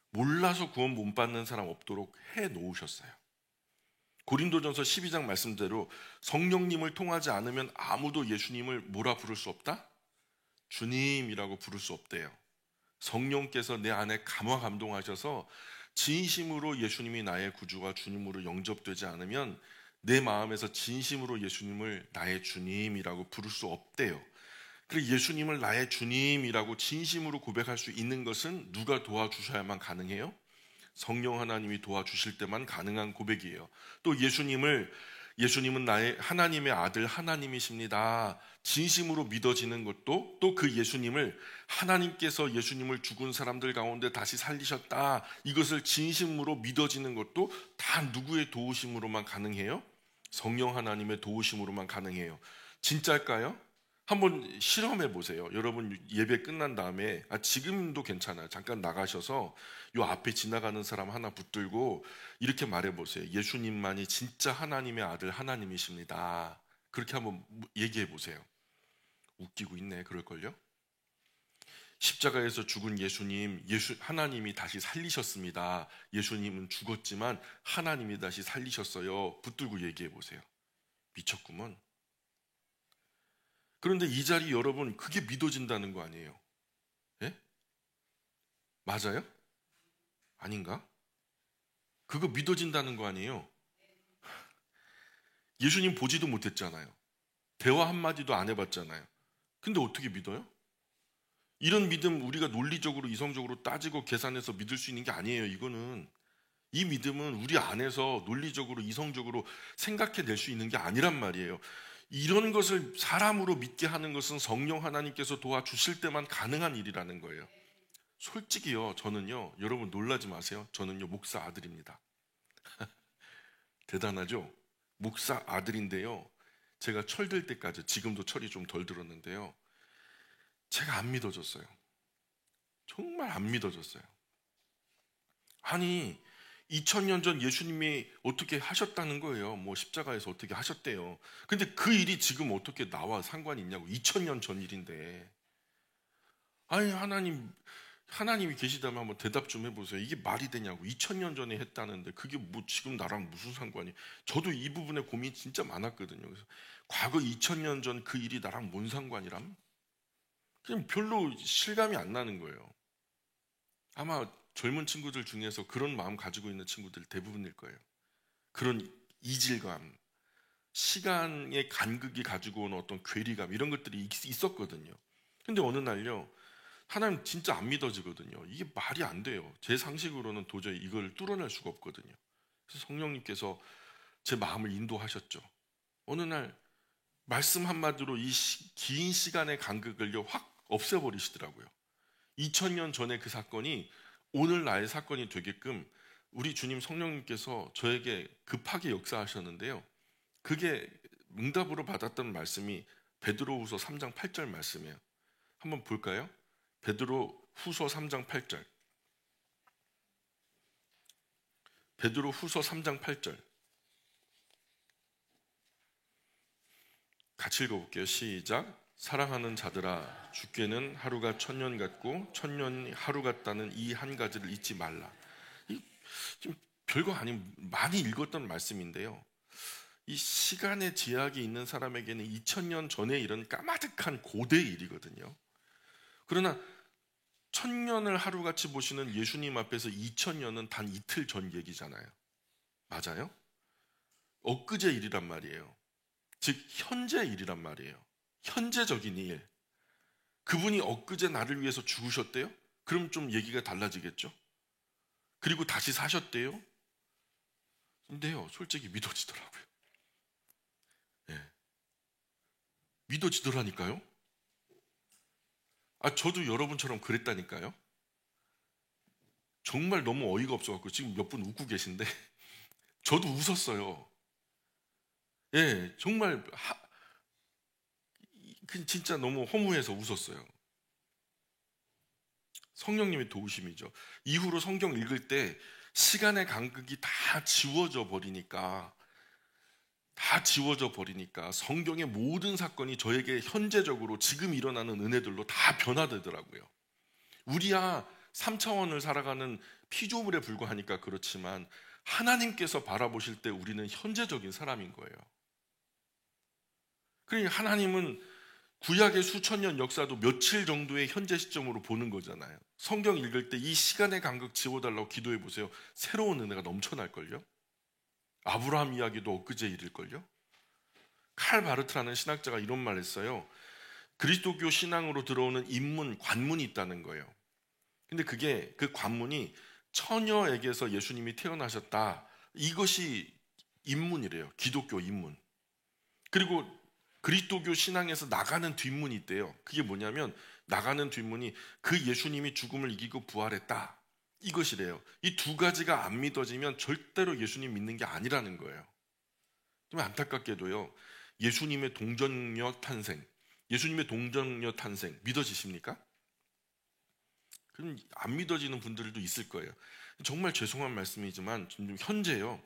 몰라서 구원 못 받는 사람 없도록 해 놓으셨어요. 고린도전서 12장 말씀대로 성령님을 통하지 않으면 아무도 예수님을 뭐라 부를 수 없다? 주님이라고 부를 수 없대요. 성령께서 내 안에 감화 감동하셔서 진심으로 예수님이 나의 구주와 주님으로 영접되지 않으면 내 마음에서 진심으로 예수님을 나의 주님이라고 부를 수 없대요. 그리고 예수님을 나의 주님이라고 진심으로 고백할 수 있는 것은 누가 도와주셔야만 가능해요? 성령 하나님이 도와주실 때만 가능한 고백이에요. 또 예수님은 나의 하나님의 아들 하나님이십니다. 진심으로 믿어지는 것도, 또 그 예수님을 하나님께서 예수님을 죽은 사람들 가운데 다시 살리셨다, 이것을 진심으로 믿어지는 것도 다 누구의 도우심으로만 가능해요? 성령 하나님의 도우심으로만 가능해요. 진짜일까요? 한번 실험해 보세요. 여러분 예배 끝난 다음에, 지금도 괜찮아요. 잠깐 나가셔서 요 앞에 지나가는 사람 하나 붙들고 이렇게 말해 보세요. 예수님만이 진짜 하나님의 아들 하나님이십니다. 그렇게 한번 얘기해 보세요. 웃기고 있네, 그럴걸요? 십자가에서 죽은 하나님이 다시 살리셨습니다. 예수님은 죽었지만 하나님이 다시 살리셨어요. 붙들고 얘기해 보세요. 미쳤구먼. 그런데 이 자리 여러분, 그게 믿어진다는 거 아니에요? 예? 맞아요? 아닌가? 그거 믿어진다는 거 아니에요? 예수님 보지도 못했잖아요. 대화 한마디도 안 해봤잖아요. 근데 어떻게 믿어요? 이런 믿음 우리가 논리적으로 이성적으로 따지고 계산해서 믿을 수 있는 게 아니에요. 이 믿음은 우리 안에서 논리적으로 이성적으로 생각해낼 수 있는 게 아니란 말이에요. 이런 것을 사람으로 믿게 하는 것은 성령 하나님께서 도와주실 때만 가능한 일이라는 거예요. 솔직히요, 저는요, 여러분 놀라지 마세요. 저는요, 목사 아들입니다. 대단하죠? 목사 아들인데요, 제가 철들 때까지, 지금도 철이 좀 덜 들었는데요, 제가 안 믿어졌어요. 정말 안 믿어졌어요. 아니, 2000년 전 예수님이 어떻게 하셨다는 거예요. 뭐 십자가에서 어떻게 하셨대요. 근데 그 일이 지금 어떻게 나와 상관이 있냐고. 2000년 전 일인데. 아니, 하나님이 계시다면 한번 대답 좀 해보세요. 이게 말이 되냐고. 2000년 전에 했다는데 그게 뭐 지금 나랑 무슨 상관이. 저도 이 부분에 고민이 진짜 많았거든요. 그래서 과거 2000년 전 그 일이 나랑 뭔 상관이람? 그냥 별로 실감이 안 나는 거예요. 아마 젊은 친구들 중에서 그런 마음 가지고 있는 친구들 대부분일 거예요. 그런 이질감, 시간의 간극이 가지고 오는 어떤 괴리감, 이런 것들이 있었거든요. 근데 어느 날요, 하나님 진짜 안 믿어지거든요. 이게 말이 안 돼요. 제 상식으로는 도저히 이걸 뚫어낼 수가 없거든요. 그래서 성령님께서 제 마음을 인도하셨죠. 어느 날 말씀 한마디로 이 긴 시간의 간극을요 확 없애버리시더라고요. 2000년 전에 그 사건이 오늘 나의 사건이 되게끔 우리 주님 성령님께서 저에게 급하게 역사하셨는데요, 그게 응답으로 받았던 말씀이 베드로후서 3장 8절 말씀이에요. 한번 볼까요? 베드로후서 3장 8절. 베드로후서 3장 8절. 같이 읽어볼게요. 시작. 사랑하는 자들아, 주께는 하루가 1000년 같고 1000년이 하루 같다는 이 한 가지를 잊지 말라. 좀 별거 아닌 많이 읽었던 말씀인데요, 이 시간의 제약이 있는 사람에게는 2000년 전에 이런 까마득한 고대 일이거든요. 그러나 1000년을 하루같이 보시는 예수님 앞에서 2000년은 단 이틀 전 얘기잖아요. 맞아요? 엊그제 일이란 말이에요. 즉 현재 일이란 말이에요. 현재적인 일. 그분이 엊그제 나를 위해서 죽으셨대요? 그럼 좀 얘기가 달라지겠죠? 그리고 다시 사셨대요? 근데요, 솔직히 믿어지더라고요. 네. 믿어지더라니까요? 저도 여러분처럼 그랬다니까요? 정말 너무 어이가 없어갖고 지금 몇 분 웃고 계신데 저도 웃었어요. 예, 정말 진짜 너무 허무해서 웃었어요. 성령님의 도우심이죠. 이후로 성경 읽을 때 시간의 간극이 다 지워져 버리니까 다 지워져 버리니까 성경의 모든 사건이 저에게 현재적으로 지금 일어나는 은혜들로 다 변화되더라고요. 우리야 3차원을 살아가는 피조물에 불과하니까 그렇지만 하나님께서 바라보실 때 우리는 현재적인 사람인 거예요. 그러니까 하나님은 구약의 수천 년 역사도 며칠 정도의 현재 시점으로 보는 거잖아요. 성경 읽을 때 이 시간의 간극 지워달라고 기도해 보세요. 새로운 은혜가 넘쳐날걸요. 아브라함 이야기도 엊그제 일일걸요. 칼 바르트라는 신학자가 이런 말 했어요. 그리스도교 신앙으로 들어오는 입문, 관문이 있다는 거예요. 근데 그게 그 관문이 처녀에게서 예수님이 태어나셨다. 이것이 입문이래요. 기독교 입문. 그리고 그리스도교 신앙에서 나가는 뒷문이 있대요. 그게 뭐냐면 나가는 뒷문이 그 예수님이 죽음을 이기고 부활했다. 이것이래요. 이 두 가지가 안 믿어지면 절대로 예수님 믿는 게 아니라는 거예요. 좀 안타깝게도요. 예수님의 동정녀 탄생, 예수님의 동정녀 탄생 믿어지십니까? 그럼 안 믿어지는 분들도 있을 거예요. 정말 죄송한 말씀이지만 현재요.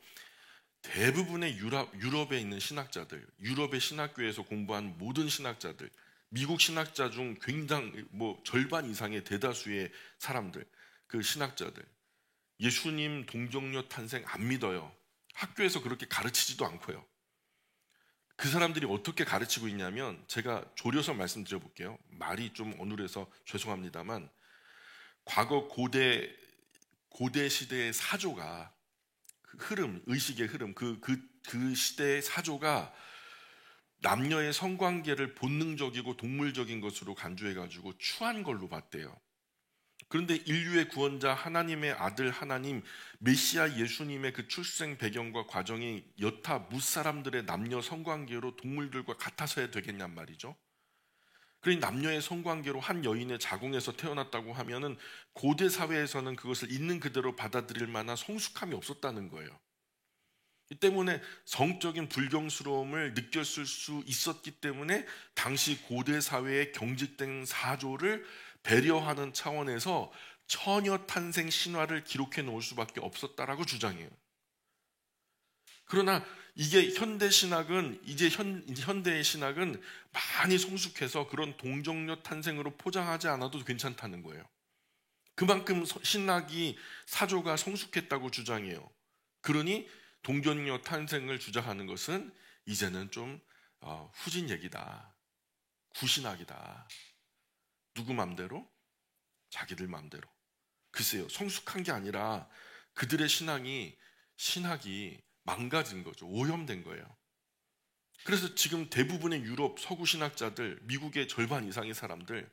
대부분의 유럽에 있는 신학자들, 유럽의 신학교에서 공부한 모든 신학자들, 미국 신학자 중 굉장히 절반 이상의 대다수의 사람들, 그 신학자들, 예수님 동정녀 탄생 안 믿어요. 학교에서 그렇게 가르치지도 않고요. 그 사람들이 어떻게 가르치고 있냐면 제가 조려서 말씀드려볼게요. 말이 좀 어눌해서 죄송합니다만 과거 고대 시대의 사조가 그 흐름, 의식의 흐름, 그 시대의 사조가 남녀의 성관계를 본능적이고 동물적인 것으로 간주해가지고 추한 걸로 봤대요. 그런데 인류의 구원자 하나님의 아들 하나님 메시아 예수님의 그 출생 배경과 과정이 여타 무사람들의 남녀 성관계로 동물들과 같아서야 되겠냔 말이죠. 그러니 남녀의 성관계로 한 여인의 자궁에서 태어났다고 하면은 고대 사회에서는 그것을 있는 그대로 받아들일 만한 성숙함이 없었다는 거예요. 이 때문에 성적인 불경스러움을 느꼈을 수 있었기 때문에 당시 고대 사회의 경직된 사조를 배려하는 차원에서 처녀 탄생 신화를 기록해 놓을 수밖에 없었다라고 주장해요. 그러나 이게 현대 신학은 이제 현대의 신학은 많이 성숙해서 그런 동정녀 탄생으로 포장하지 않아도 괜찮다는 거예요. 그만큼 신학이 사조가 성숙했다고 주장해요. 그러니 동정녀 탄생을 주장하는 것은 이제는 좀 후진 얘기다. 구신학이다. 누구 맘대로? 자기들 맘대로. 글쎄요. 성숙한 게 아니라 그들의 신학이 망가진 거죠. 오염된 거예요. 그래서 지금 대부분의 유럽 서구 신학자들, 미국의 절반 이상의 사람들,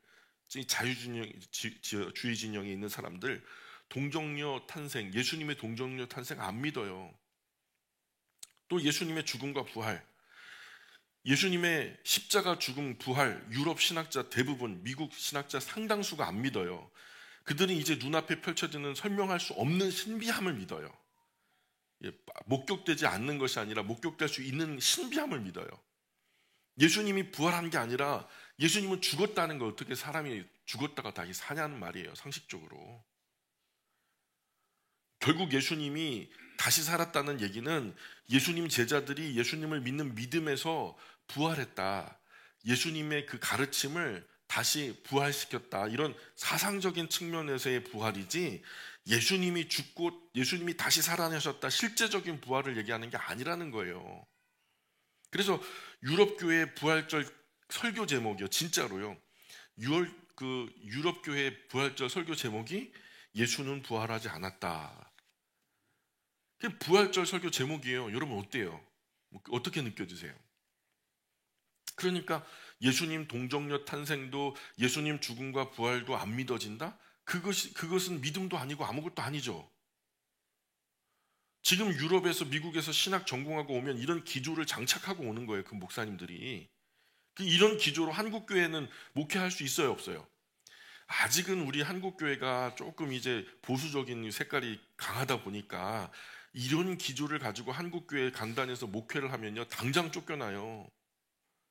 자유주의 진영에 있는 사람들 동정녀 탄생, 예수님의 동정녀 탄생 안 믿어요. 또 예수님의 죽음과 부활, 예수님의 십자가 죽음 부활, 유럽 신학자 대부분, 미국 신학자 상당수가 안 믿어요. 그들은 이제 눈앞에 펼쳐지는 설명할 수 없는 신비함을 믿어요. 목격되지 않는 것이 아니라 목격될 수 있는 신비함을 믿어요. 예수님이 부활한 게 아니라 예수님은 죽었다는 걸 어떻게 사람이 죽었다가 다시 사냐는 말이에요. 상식적으로. 결국 예수님이 다시 살았다는 얘기는 예수님 제자들이 예수님을 믿는 믿음에서 부활했다. 예수님의 그 가르침을 다시 부활시켰다. 이런 사상적인 측면에서의 부활이지 예수님이 죽고 예수님이 다시 살아나셨다. 실제적인 부활을 얘기하는 게 아니라는 거예요. 그래서 유럽교회 부활절 설교 제목이요. 진짜로요. 유럽교회 부활절 설교 제목이 예수는 부활하지 않았다. 그게 부활절 설교 제목이에요. 여러분 어때요? 어떻게 느껴지세요? 그러니까 예수님 동정녀 탄생도 예수님 죽음과 부활도 안 믿어진다? 그것은 믿음도 아니고 아무것도 아니죠. 지금 유럽에서 미국에서 신학 전공하고 오면 이런 기조를 장착하고 오는 거예요. 그 목사님들이. 이런 기조로 한국교회는 목회할 수 있어요, 없어요? 아직은 우리 한국교회가 조금 이제 보수적인 색깔이 강하다 보니까 이런 기조를 가지고 한국교회 강단에서 목회를 하면요 당장 쫓겨나요.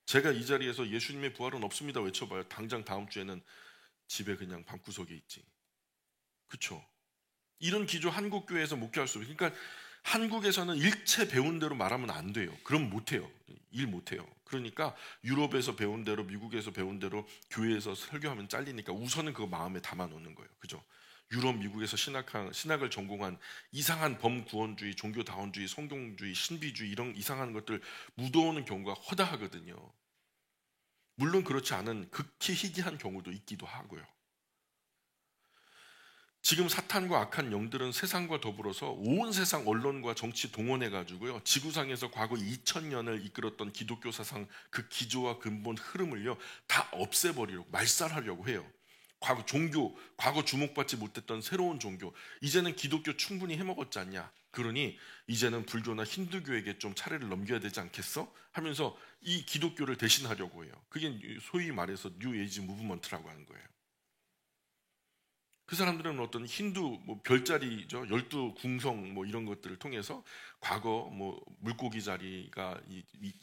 제가 이 자리에서 예수님의 부활은 없습니다 외쳐봐요. 당장 다음 주에는 집에 그냥 방구석에 있지. 그렇죠? 이런 기조 한국교회에서 목회할 수 없어요. 그러니까 한국에서는 일체 배운 대로 말하면 안 돼요. 그럼 못해요. 일 못해요. 그러니까 유럽에서 배운 대로, 미국에서 배운 대로 교회에서 설교하면 잘리니까 우선은 그거 마음에 담아놓는 거예요. 그죠? 유럽, 미국에서 신학을 전공한 이상한 범구원주의, 종교다원주의, 성경주의, 신비주의 이런 이상한 것들 묻어오는 경우가 허다하거든요. 물론 그렇지 않은 극히 희귀한 경우도 있기도 하고요. 지금 사탄과 악한 영들은 세상과 더불어서 온 세상 언론과 정치 동원해가지고요, 지구상에서 과거 2000년을 이끌었던 기독교 사상 그 기조와 근본 흐름을요 다 없애버리려고, 말살하려고 해요. 과거 주목받지 못했던 새로운 종교, 이제는 기독교 충분히 해먹었지 않냐, 그러니 이제는 불교나 힌두교에게 좀 차례를 넘겨야 되지 않겠어? 하면서 이 기독교를 대신하려고 해요. 그게 소위 말해서 뉴 에이지 무브먼트라고 하는 거예요. 그 사람들은 어떤 힌두 별자리죠, 12궁성 이런 것들을 통해서 과거 물고기 자리가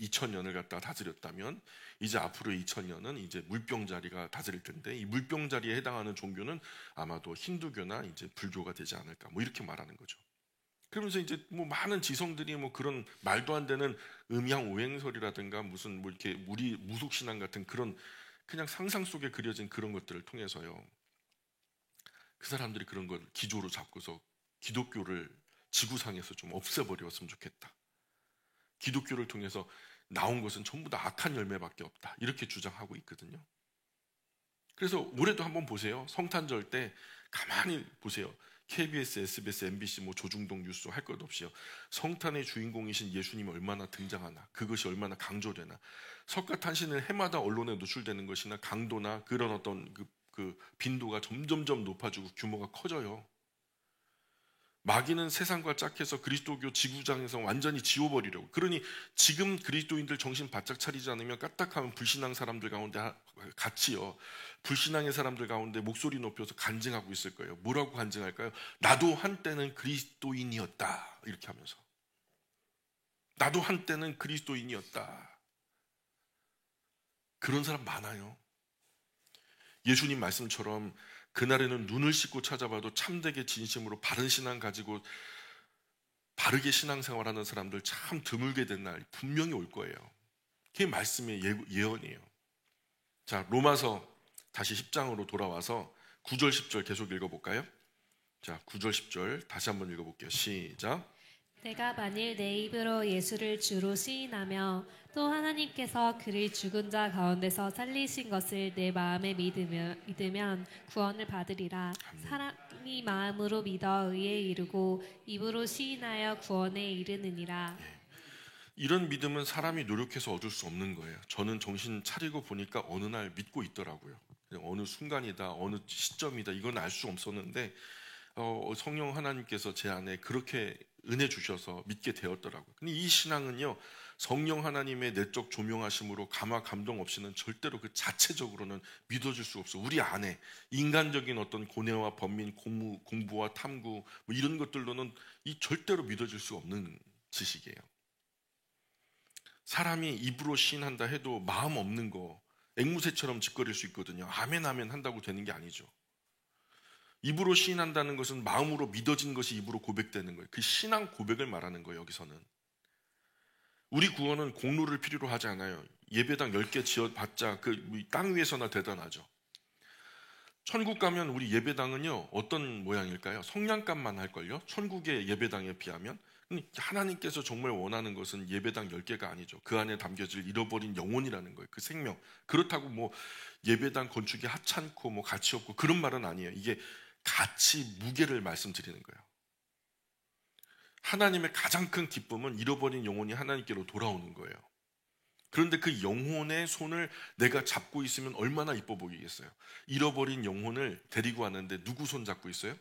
2000년을 갖다 다스렸다면 이제 앞으로 2000년은 이제 물병 자리가 다스릴 텐데, 이 물병 자리에 해당하는 종교는 아마도 힌두교나 이제 불교가 되지 않을까, 이렇게 말하는 거죠. 그러면서 이제 많은 지성들이 그런 말도 안 되는 음양 오행설이라든가 무슨 이렇게 우리 무속 신앙 같은 그런 그냥 상상 속에 그려진 그런 것들을 통해서요, 그 사람들이 그런 걸 기조로 잡고서 기독교를 지구상에서 좀 없애버렸으면 좋겠다. 기독교를 통해서 나온 것은 전부 다 악한 열매밖에 없다, 이렇게 주장하고 있거든요. 그래서 올해도 한번 보세요. 성탄절 때 가만히 보세요. KBS, SBS, MBC, 조중동 뉴스 할 것 없이요, 성탄의 주인공이신 예수님이 얼마나 등장하나, 그것이 얼마나 강조되나, 석가탄신을 해마다 언론에 노출되는 것이나 강도나 그런 어떤 그 빈도가 점점점 높아지고 규모가 커져요. 마귀는 세상과 짝해서 그리스도교 지구장에서 완전히 지워버리려고. 그러니 지금 그리스도인들 정신 바짝 차리지 않으면 까딱하면 불신앙 사람들 가운데 같이요, 불신앙의 사람들 가운데 목소리 높여서 간증하고 있을 거예요. 뭐라고 간증할까요? 나도 한때는 그리스도인이었다, 이렇게 하면서. 나도 한때는 그리스도인이었다. 그런 사람 많아요. 예수님 말씀처럼 그날에는 눈을 씻고 찾아봐도 참되게 진심으로 바른 신앙 가지고 바르게 신앙생활하는 사람들 참 드물게 된 날 분명히 올 거예요. 그게 말씀의 예언이에요. 자, 로마서 다시 10장으로 돌아와서 9절 10절 계속 읽어볼까요? 자, 9절 10절 다시 한번 읽어볼게요. 시작. 내가 만일 내 입으로 예수를 주로 시인하며 또 하나님께서 그를 죽은 자 가운데서 살리신 것을 내 마음에 믿으면 구원을 받으리라. 사람이 마음으로 믿어 의에 이르고 입으로 시인하여 구원에 이르느니라. 이런 믿음은 사람이 노력해서 얻을 수 없는 거예요. 저는 정신 차리고 보니까 어느 날 믿고 있더라고요. 그냥 어느 순간이다, 어느 시점이다, 이건 알 수 없었는데 성령 하나님께서 제 안에 그렇게 은혜 주셔서 믿게 되었더라고요. 근데 이 신앙은요, 성령 하나님의 내적 조명하심으로 감화 감동 없이는 절대로 그 자체적으로는 믿어질 수 없어. 우리 안에 인간적인 어떤 고뇌와 번민, 공부와 탐구 이런 것들로는 이 절대로 믿어질 수 없는 지식이에요. 사람이 입으로 시인한다 해도 마음 없는 거 앵무새처럼 짓거릴 수 있거든요. 아멘 아멘 한다고 되는 게 아니죠. 입으로 시인한다는 것은 마음으로 믿어진 것이 입으로 고백되는 거예요. 그 신앙 고백을 말하는 거예요. 여기서는 우리 구원은 공로를 필요로 하지 않아요. 예배당 10개 지어봤자 그 땅 위에서나 대단하죠. 천국 가면 우리 예배당은요 어떤 모양일까요? 성냥갑만 할걸요? 천국의 예배당에 비하면. 하나님께서 정말 원하는 것은 예배당 10개가 아니죠. 그 안에 담겨질 잃어버린 영혼이라는 거예요. 그 생명. 그렇다고 예배당 건축이 하찮고 가치 없고 그런 말은 아니에요. 이게 가치, 무게를 말씀드리는 거예요. 하나님의 가장 큰 기쁨은 잃어버린 영혼이 하나님께로 돌아오는 거예요. 그런데 그 영혼의 손을 내가 잡고 있으면 얼마나 이뻐 보이겠어요? 잃어버린 영혼을 데리고 왔는데 누구 손 잡고 있어요?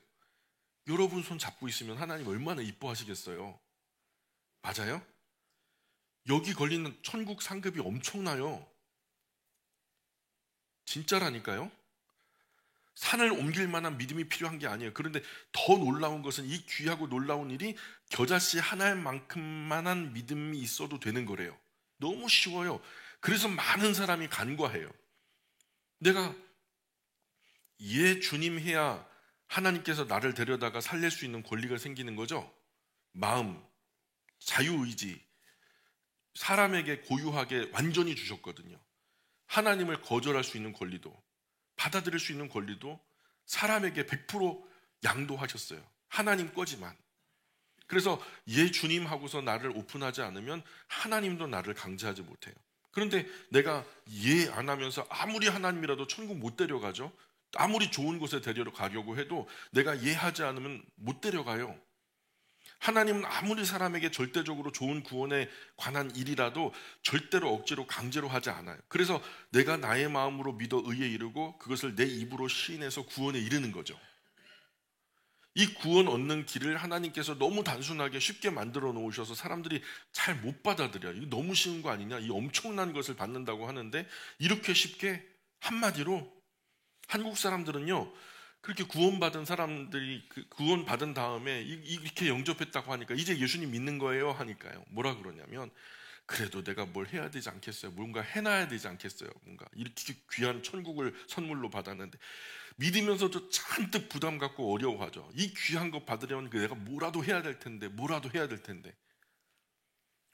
여러분 손 잡고 있으면 하나님 얼마나 이뻐하시겠어요? 맞아요? 여기 걸리는 천국 상급이 엄청나요. 진짜라니까요. 산을 옮길 만한 믿음이 필요한 게 아니에요. 그런데 더 놀라운 것은 이 귀하고 놀라운 일이 겨자씨 하나만큼만한 믿음이 있어도 되는 거래요. 너무 쉬워요. 그래서 많은 사람이 간과해요. 내가 주님 해야 하나님께서 나를 데려다가 살릴 수 있는 권리가 생기는 거죠. 마음, 자유의지, 사람에게 고유하게 완전히 주셨거든요. 하나님을 거절할 수 있는 권리도, 받아들일 수 있는 권리도 사람에게 100% 양도하셨어요. 하나님 거지만. 그래서 예 주님 하고서 나를 오픈하지 않으면 하나님도 나를 강제하지 못해요. 그런데 내가 예 안 하면서 아무리 하나님이라도 천국 못 데려가죠. 아무리 좋은 곳에 데려가려고 해도 내가 예 하지 않으면 못 데려가요. 하나님은 아무리 사람에게 절대적으로 좋은 구원에 관한 일이라도 절대로 억지로 강제로 하지 않아요. 그래서 내가 나의 마음으로 믿어 의에 이르고 그것을 내 입으로 시인해서 구원에 이르는 거죠. 이 구원 얻는 길을 하나님께서 너무 단순하게 쉽게 만들어 놓으셔서 사람들이 잘 못 받아들여요. 이거 너무 쉬운 거 아니냐? 이 엄청난 것을 받는다고 하는데 이렇게 쉽게 한마디로 한국 사람들은요, 그렇게 구원받은 사람들이 구원받은 다음에 이렇게 영접했다고 하니까 이제 예수님 믿는 거예요 하니까요. 뭐라 그러냐면 그래도 내가 뭘 해야 되지 않겠어요? 뭔가 해놔야 되지 않겠어요? 뭔가 이렇게 귀한 천국을 선물로 받았는데 믿으면서도 잔뜩 부담 갖고 어려워하죠. 이 귀한 거 받으려면 내가 뭐라도 해야 될 텐데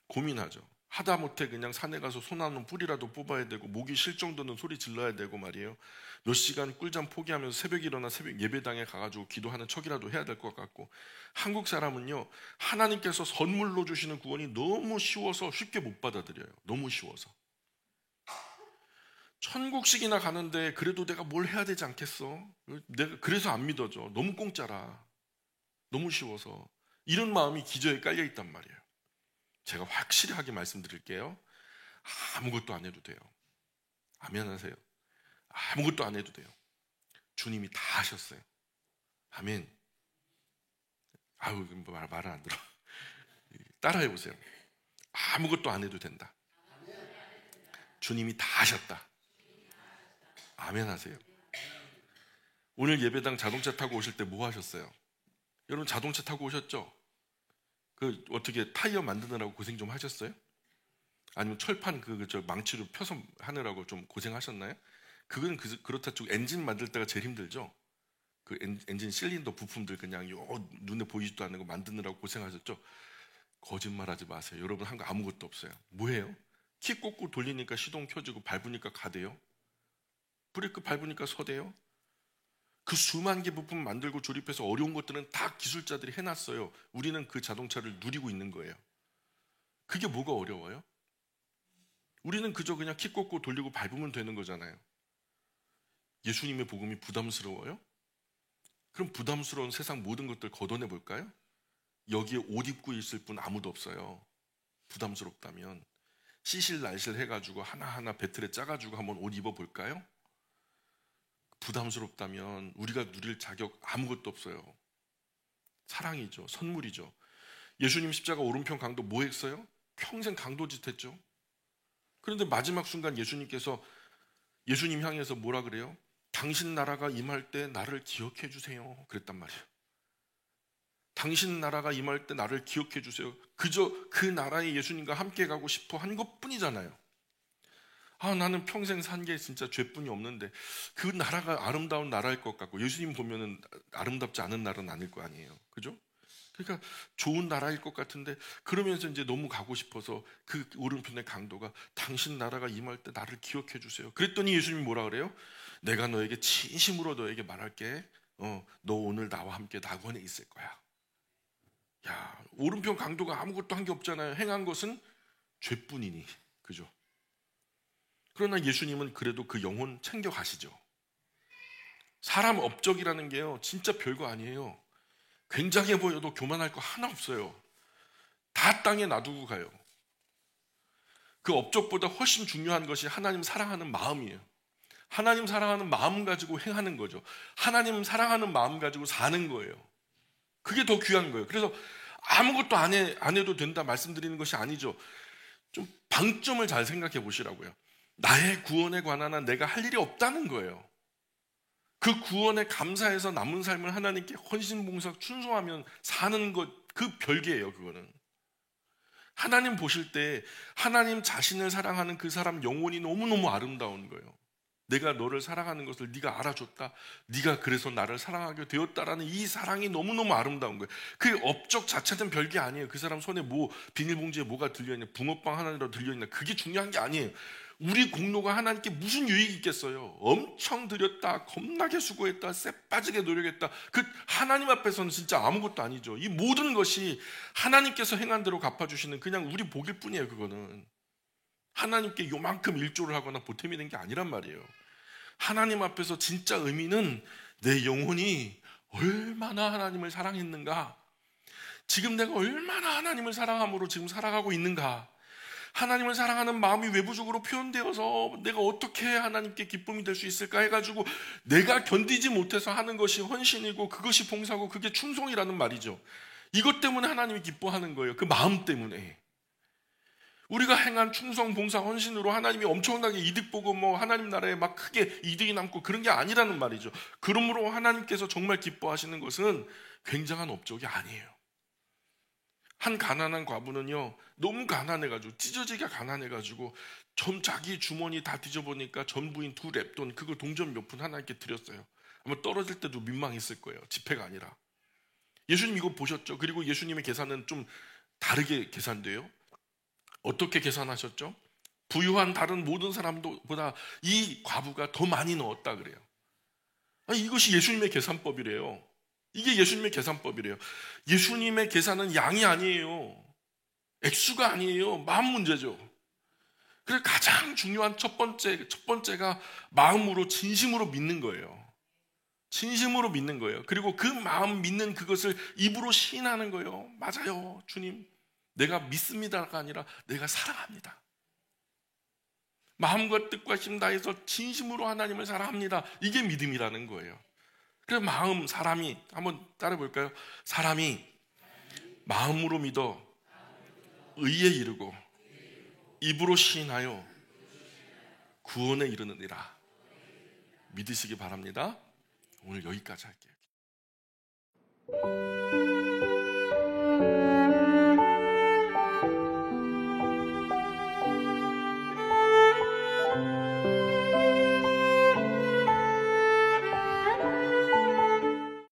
고민하죠. 하다못해 그냥 산에 가서 소나무 뿌리라도 뽑아야 되고 목이 쉴 정도는 소리 질러야 되고 말이에요. 몇 시간 꿀잠 포기하면서 새벽에 일어나 새벽 예배당에 가가지고 기도하는 척이라도 해야 될 것 같고, 한국 사람은요 하나님께서 선물로 주시는 구원이 너무 쉬워서 쉽게 못 받아들여요. 너무 쉬워서. 천국식이나 가는데 그래도 내가 뭘 해야 되지 않겠어? 내가 그래서 안 믿어져. 너무 공짜라. 너무 쉬워서. 이런 마음이 기저에 깔려 있단 말이에요. 제가 확실하게 말씀드릴게요. 아무것도 안 해도 돼요. 아멘 하세요. 아무것도 안 해도 돼요. 주님이 다 하셨어요. 아멘. 아유, 말을 안 들어. 따라해 보세요. 아무것도 안 해도 된다. 주님이 다 하셨다. 아멘 하세요. 오늘 예배당 자동차 타고 오실 때 뭐 하셨어요? 여러분 자동차 타고 오셨죠? 그 어떻게 타이어 만드느라고 고생 좀 하셨어요? 아니면 철판 저 망치로 펴서 하느라고 좀 고생하셨나요? 그건 그렇다 치고 엔진 만들 때가 제일 힘들죠. 그 엔진 실린더 부품들 그냥 눈에 보이지도 않는 거 만드느라고 고생하셨죠. 거짓말하지 마세요. 여러분 한 거 아무것도 없어요. 뭐예요? 키 꽂고 돌리니까 시동 켜지고 밟으니까 가대요. 브레이크 밟으니까 서대요. 그 수만 개 부품 만들고 조립해서 어려운 것들은 다 기술자들이 해놨어요. 우리는 그 자동차를 누리고 있는 거예요. 그게 뭐가 어려워요? 우리는 그저 그냥 키 꽂고 돌리고 밟으면 되는 거잖아요. 예수님의 복음이 부담스러워요? 그럼 부담스러운 세상 모든 것들 걷어내 볼까요? 여기에 옷 입고 있을 분 아무도 없어요. 부담스럽다면 시실날실 해가지고 하나하나 배틀에 짜가지고 한번 옷 입어볼까요? 부담스럽다면 우리가 누릴 자격 아무것도 없어요. 사랑이죠. 선물이죠. 예수님 십자가 오른편 강도 뭐 했어요? 평생 강도짓 했죠. 그런데 마지막 순간 예수님 향해서 뭐라 그래요? 당신 나라가 임할 때 나를 기억해 주세요. 그랬단 말이에요. 당신 나라가 임할 때 나를 기억해 주세요. 그저 그 나라에 예수님과 함께 가고 싶어 한 것뿐이잖아요. 나는 평생 산 게 진짜 죄뿐이 없는데 그 나라가 아름다운 나라일 것 같고, 예수님 보면은 아름답지 않은 나라는 아닐 거 아니에요. 그죠? 그러니까 좋은 나라일 것 같은데, 그러면서 이제 너무 가고 싶어서 그 오른편의 강도가 당신 나라가 임할 때 나를 기억해 주세요. 그랬더니 예수님이 뭐라 그래요? 내가 너에게 진심으로 너에게 말할게. 너 오늘 나와 함께 낙원에 있을 거야. 야, 오른편 강도가 아무것도 한 게 없잖아요. 행한 것은 죄뿐이니. 그죠? 그러나 예수님은 그래도 그 영혼 챙겨 가시죠. 사람 업적이라는 게요, 진짜 별거 아니에요. 굉장해 보여도 교만할 거 하나 없어요. 다 땅에 놔두고 가요. 그 업적보다 훨씬 중요한 것이 하나님 사랑하는 마음이에요. 하나님 사랑하는 마음 가지고 행하는 거죠. 하나님 사랑하는 마음 가지고 사는 거예요. 그게 더 귀한 거예요. 그래서 아무것도 안 해도 된다 말씀드리는 것이 아니죠. 좀 방점을 잘 생각해 보시라고요. 나의 구원에 관한 한 내가 할 일이 없다는 거예요. 그 구원에 감사해서 남은 삶을 하나님께 헌신봉사 충성하면 사는 것, 그 별개예요. 그거는 하나님 보실 때 하나님 자신을 사랑하는 그 사람 영혼이 너무너무 아름다운 거예요. 내가 너를 사랑하는 것을 네가 알아줬다. 네가 그래서 나를 사랑하게 되었다라는 이 사랑이 너무너무 아름다운 거예요. 그 업적 자체는 별게 아니에요. 그 사람 손에 뭐 비닐봉지에 뭐가 들려있냐, 붕어빵 하나라도 들려있냐, 그게 중요한 게 아니에요. 우리 공로가 하나님께 무슨 유익이 있겠어요? 엄청 드렸다, 겁나게 수고했다, 쎄 빠지게 노력했다. 그 하나님 앞에서는 진짜 아무것도 아니죠. 이 모든 것이 하나님께서 행한 대로 갚아주시는 그냥 우리 복일 뿐이에요. 그거는 하나님께 요만큼 일조를 하거나 보탬이 된 게 아니란 말이에요. 하나님 앞에서 진짜 의미는 내 영혼이 얼마나 하나님을 사랑했는가, 지금 내가 얼마나 하나님을 사랑함으로 지금 살아가고 있는가, 하나님을 사랑하는 마음이 외부적으로 표현되어서 내가 어떻게 하나님께 기쁨이 될 수 있을까 해가지고 내가 견디지 못해서 하는 것이 헌신이고 그것이 봉사고 그게 충성이라는 말이죠. 이것 때문에 하나님이 기뻐하는 거예요. 그 마음 때문에. 우리가 행한 충성, 봉사, 헌신으로 하나님이 엄청나게 이득 보고 뭐 하나님 나라에 막 크게 이득이 남고 그런 게 아니라는 말이죠. 그러므로 하나님께서 정말 기뻐하시는 것은 굉장한 업적이 아니에요. 한 가난한 과부는요, 너무 가난해가지고 찢어지게 가난해가지고 자기 주머니 다 뒤져보니까 전부인 2렙돈, 그거 동전 몇 푼 하나님께 드렸어요. 아마 떨어질 때도 민망했을 거예요. 지폐가 아니라. 예수님 이거 보셨죠? 그리고 예수님의 계산은 좀 다르게 계산돼요. 어떻게 계산하셨죠? 부유한 다른 모든 사람보다 이 과부가 더 많이 넣었다 그래요. 아니, 이것이 예수님의 계산법이래요. 이게 예수님의 계산법이래요. 예수님의 계산은 양이 아니에요. 액수가 아니에요. 마음 문제죠. 그래서 가장 중요한 첫 번째가 마음으로 진심으로 믿는 거예요. 진심으로 믿는 거예요. 그리고 그 마음 믿는 그것을 입으로 시인하는 거예요. 맞아요, 주님. 내가 믿습니다가 아니라 내가 사랑합니다. 마음과 뜻과 힘 다해서 진심으로 하나님을 사랑합니다. 이게 믿음이라는 거예요. 그래서 사람이 한번 따라볼까요? 사람이 마음으로 믿어 의에 이르고 입으로 시인하여 구원에 이르느니라. 믿으시기 바랍니다. 오늘 여기까지 할게요.